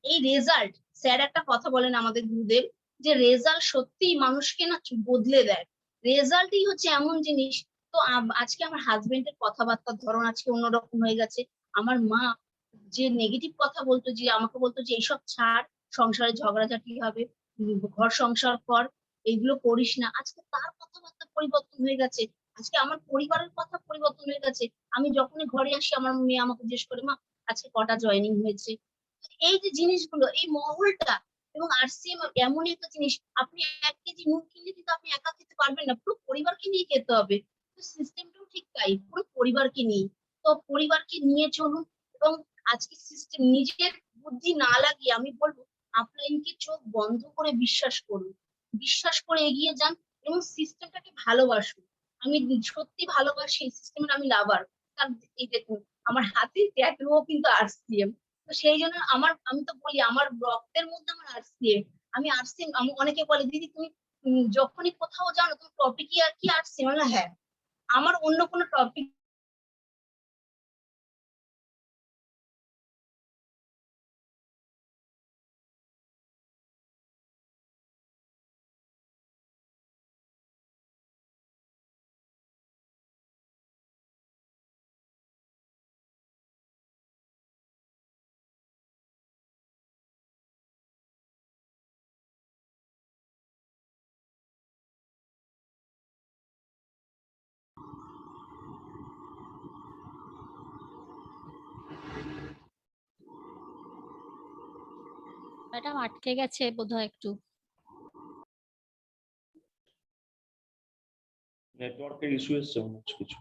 [SPEAKER 11] এই রেজাল্ট, স্যার একটা কথা বলেন আমাদের গুরুদেব, যে রেজাল্ট সত্যি মানুষকে না বদলে দেয়। রেজাল্টই হচ্ছে এমন জিনিস। তো আজকে আমার হাজবেন্ডের কথাবার্তার ধরন আজকে অন্যরকম হয়ে গেছে। আমার মা যে নেগেটিভ কথা বলতো, যে আমাকে বলতো যে এইসব ছাড়, সংসারে ঝগড়াঝাটি হবে, ঘর সংসার কর, এইগুলো করিস না, আজকে তার কথাবার্তা পরিবর্তন হয়ে গেছে। আজকে আমার পরিবারের কথা পরিবর্তন হয়ে গেছে। আমি যখনই ঘরে আসি, আমার মেয়ে আমাকে জিজ্ঞেস করে, মা আজকে কটা জয়েনিং হয়েছে। এই যে জিনিসগুলো, এই মহলটা, এবং আরসিএম এমন একটা জিনিস, আপনি 1 কেজি নুন কিনলে কিন্তু আপনি একা খেতে পারবেন না, পুরো পরিবারকে নিয়ে খেতে হবে। তো সিস্টেমটাও ঠিক তাই, পুরো পরিবারকে নিয়ে। তো পরিবারকে নিয়ে চলুন, এবং আজকে সিস্টেম, নিজের বুদ্ধি না লাগিয়ে আমি বলবো আপনাকে চোখ বন্ধ করে বিশ্বাস করুন, বিশ্বাস করে এগিয়ে যান, এবং সিস্টেমটাকে ভালোবাসুন। আমি সত্যি ভালোবাসি এই সিস্টেমের, আমি লাভার। কারণ এই দেখুন, আমার হাতে ট্যাটুও কিন্তু আরসিএম। তো সেই জন্য আমি তো বলি আমার রক্তের মধ্যে আমার আরসিএম। আমি আরসিএম, অনেকে বলে দিদি তুমি যখনই কোথাও যাও না, তোমার টপিকই আর কি আরসিএম? হ্যাঁ, আমার অন্য কোনো টপিক
[SPEAKER 1] ম্যাডাম আটকে গেছে বোধহয় একটু।
[SPEAKER 12] নেটওয়ার্কের ইস্যু এসছে মনে হচ্ছে কিছু।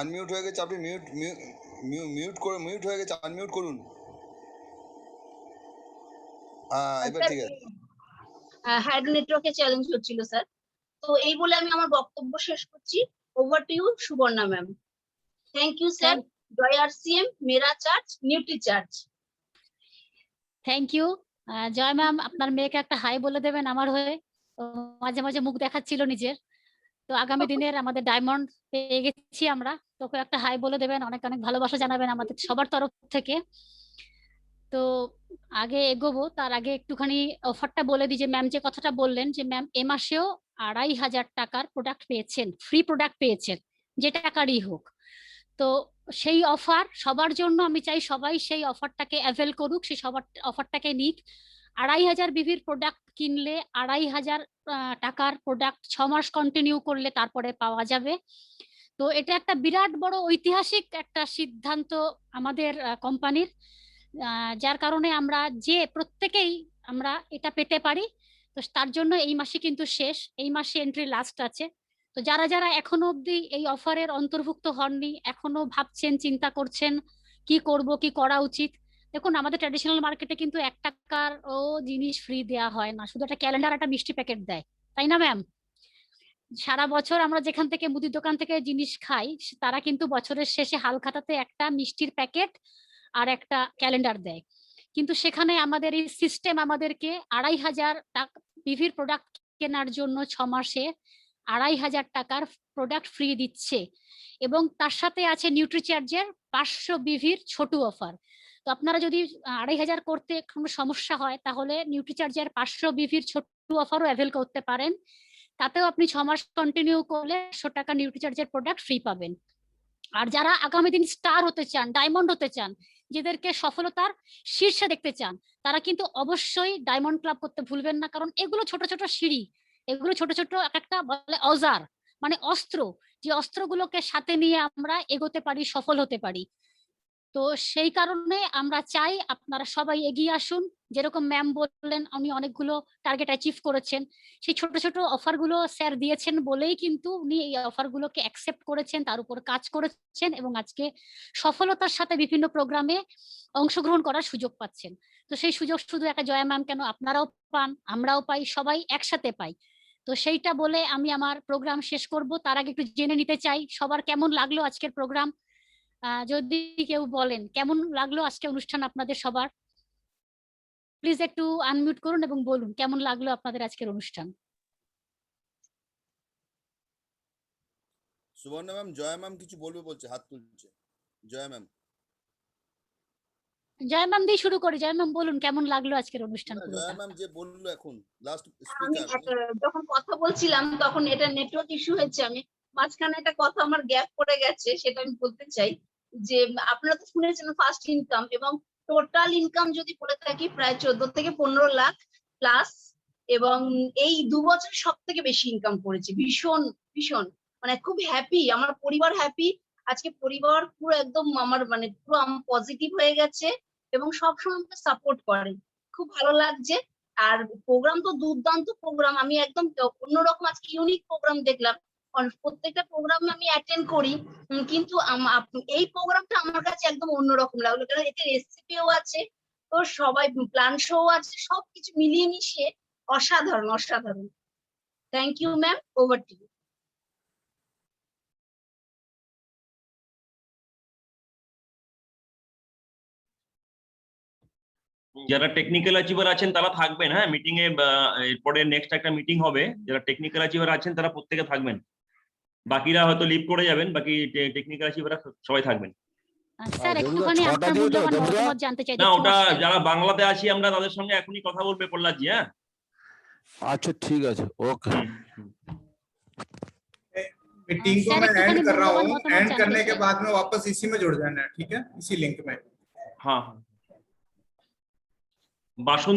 [SPEAKER 2] আনমিউট হয়ে গেছে, আপনি মিউট হয়ে গেছে, আনমিউট করুন। এবার ঠিক আছে।
[SPEAKER 11] হ্যাড নেটওয়ার্কে চ্যালেঞ্জ হচ্ছিল স্যার। তো এই বলে আমি আমার বক্তব্য শেষ করছি। Over to you Subarna ma'am. Thank you sir. জয় আরসিএম, মেরা charge, Nutricharge.
[SPEAKER 1] Thank you. জয় ম্যাম, আপনার মেয়েকে একটা হাই বলে দেবেন আমার হয়ে। ও মাঝে মাঝে মুখ দেখাচ্ছিল নিজের। তো আগামী দিনের আমাদের ডায়মন্ড পেয়ে গেছি আমরা, তোকে একটা হাই বলে দেবেন, অনেক অনেক ভালোবাসা জানাবেন আমাদের সবার তরফ থেকে। তো আগে এগোবো তার আগে একটুখানি অফারটা বলে দিই যে ম্যাম যে কথাটা বললেন যে ম্যাম এ মাসেও 2500 টাকার প্রোডাক্ট পেয়েছেন, ফ্রি প্রোডাক্ট পেয়েছেন, যে টাকারই হোক। তো সেই অফার সবার জন্য আমি চাই সবাই সেই অফারটাকে অ্যাভেল করুক, সেই সবার অফারটাকে নিক। 2500 বিভির প্রোডাক্ট কিনলে 2500 টাকার প্রোডাক্ট 6 মাস কন্টিনিউ করলে তারপরে পাওয়া যাবে। তো এটা একটা বিরাট বড় ঐতিহাসিক একটা সিদ্ধান্ত আমাদের কোম্পানির, যার কারণে আমরা যে প্রত্যেকেই আমরা এটা পেতে পারি। তো তার জন্য এই মাসে কিন্তু শেষ, এই মাসে এন্ট্রি লাস্ট আছে। তো যারা যারা এখনো অবধি এই অফারের অন্তর্ভুক্ত হননি, এখনো ভাবছেন, চিন্তা করছেন কি করব, কি করা উচিত, দেখুন আমাদের ট্র্যাডিশনাল মার্কেটে কিন্তু 1 টাকার ও জিনিস ফ্রি দেওয়া হয় না, শুধু একটা ক্যালেন্ডার একটা মিষ্টি প্যাকেট দেয়, তাই না ম্যাম? সারা বছর আমরা যেখান থেকে মুদির দোকান থেকে জিনিস খাই, তারা কিন্তু বছরের শেষে হালখাতাতে একটা মিষ্টির প্যাকেট আর একটা ক্যালেন্ডার দেয়। কিন্তু সেখানে আমাদের এই সিস্টেম আমাদেরকে 2500 টাকা বিভির প্রোডাক্ট কেনার জন্য 6 মাসে 2500 টাকার প্রোডাক্ট ফ্রি দিচ্ছে, এবং তার সাথে আছে নিউট্রিচার্জের 500 বিভির ছোট অফার। তো আপনারা যদি 2500 করতে কোনো সমস্যা হয় তাহলে নিউট্রিচার্জের 500 বিভির ছোট অফারও অ্যাভেল করতে পারেন। তাতেও আপনি 6 মাস কন্টিনিউ করলে 100 টাকা নিউট্রিচার্জের প্রোডাক্ট ফ্রি পাবেন। আর যারা আগামী দিন স্টার হতে চান, ডায়মন্ড হতে চান, যাদেরকে সফলতার শীর্ষে দেখতে চান, তারা কিন্তু অবশ্যই ডায়মন্ড ক্লাব করতে ভুলবেন না, কারণ এগুলো ছোট ছোট সিঁড়ি, এগুলো ছোট ছোট একটা বলে অজার, মানে অস্ত্র, যে অস্ত্রগুলোকে সাথে নিয়ে আমরা এগোতে পারি, সফল হতে পারি। তো সেই কারণে আমরা চাই আপনারা সবাই এগিয়ে আসুন। যেরকম ম্যাম বললেন উনি অনেকগুলো টার্গেট অ্যাচিভ করেছেন, সেই ছোট ছোট অফারগুলো স্যার দিয়েছেন বলেই কিন্তু উনি এই অফারগুলোকে অ্যাকসেপ্ট করেছেন, তার উপর কাজ করেছেন এবং আজকে সফলতার সাথে বিভিন্ন প্রোগ্রামে অংশগ্রহণ করার সুযোগ পাচ্ছেন। তো সেই সুযোগ শুধু একটা জয়া ম্যাম কেন, আপনারাও পান, আমরাও পাই, সবাই একসাথে পাই। তো সেইটা বলে আমি আমার প্রোগ্রাম শেষ করব। তার আগে একটু জেনে নিতে চাই সবার কেমন লাগলো আজকের প্রোগ্রাম। যদি কেউ বলেন কেমন লাগলো আজকে অনুষ্ঠান আপনাদের সবার, প্লিজ একটু আনমিউট করুন এবং বলুন কেমন লাগলো আপনাদের আজকের অনুষ্ঠান।
[SPEAKER 2] সুবর্ণা ম্যাম, জয়া ম্যাম কিছু বলবে বলছে, হাত তুলছে। জয়া ম্যাম।
[SPEAKER 1] জয়া ম্যাম দিয়ে শুরু করি। জয়া ম্যাম বলুন কেমন লাগলো আজকের অনুষ্ঠান।
[SPEAKER 2] জয়া ম্যাম যে বললো এখন লাস্ট
[SPEAKER 11] আমি
[SPEAKER 2] স্পিকার।
[SPEAKER 11] যখন কথা বলছিলাম তখন এটা নেটওয়ার্ক ইস্যু হয়েছে, আমি মাঝখানে একটা কথা আমার গ্যাপ পড়ে গেছে, সেটা আমি বলতে চাই যে আপনারা তো শুনেছেন ফার্স্ট ইনকাম, এবং টোটাল ইনকাম যদি বলে থাকি প্রায় 14 থেকে 15 লাখ প্লাস, এবং এই 2 বছর সব থেকে বেশি ইনকাম করেছি। ভীষণ ভীষণ মানে খুব হ্যাপি, আমার পরিবার হ্যাপি। আজকে পরিবার পুরো একদম আমার মানে পুরো পজিটিভ হয়ে গেছে এবং সবসময় আমাকে সাপোর্ট করে, খুব ভালো লাগছে। আর প্রোগ্রাম তো দুর্দান্ত প্রোগ্রাম, আমি একদম অন্যরকম আজকে ইউনিক প্রোগ্রাম দেখলাম। প্রত্যেকটা প্রোগ্রামে আমি অ্যাটেন্ড করি, কিন্তু এই প্রোগ্রামটা আমার কাছে একদম অন্যরকম লাগলো, কারণ এতে রেসিপিও আছে, তো সবাই প্ল্যান শো আছে, সবকিছু মিলিয়ে মিশিয়ে অসাধারণ অসাধারণ। Thank you ma'am, over to you.
[SPEAKER 12] যারা টেকনিক্যাল অ্যাচিভার আছেন তারা থাকবেন, হ্যাঁ মিটিং এ, এরপরে নেক্সট একটা মিটিং হবে, যারা টেকনিক্যাল অ্যাচিভার আছেন তারা প্রত্যেকে থাকবেন, বাকিরা হয়তো লিভ করে যাবেন, বাকি টেকনিক্যাল অ্যাচিভার সবাই থাকবেন।
[SPEAKER 1] স্যার একটুখানি আপনার মূল্যবান মতামত জানতে চাই।
[SPEAKER 12] না ওটা যারা বাংলাতে আছি আমরা তাদের সঙ্গে এখনই কথা বলবে প্রহ্লাদ জি। হ্যাঁ
[SPEAKER 10] আচ্ছা ঠিক আছে, ওকে।
[SPEAKER 13] मीटिंग को मैं एंड कर रहा हूँ, एंड करने के बाद में वापस इसी में जुड़ जाना है, ठीक है, इसी लिंक में।
[SPEAKER 12] हाँ हाँ। बासुन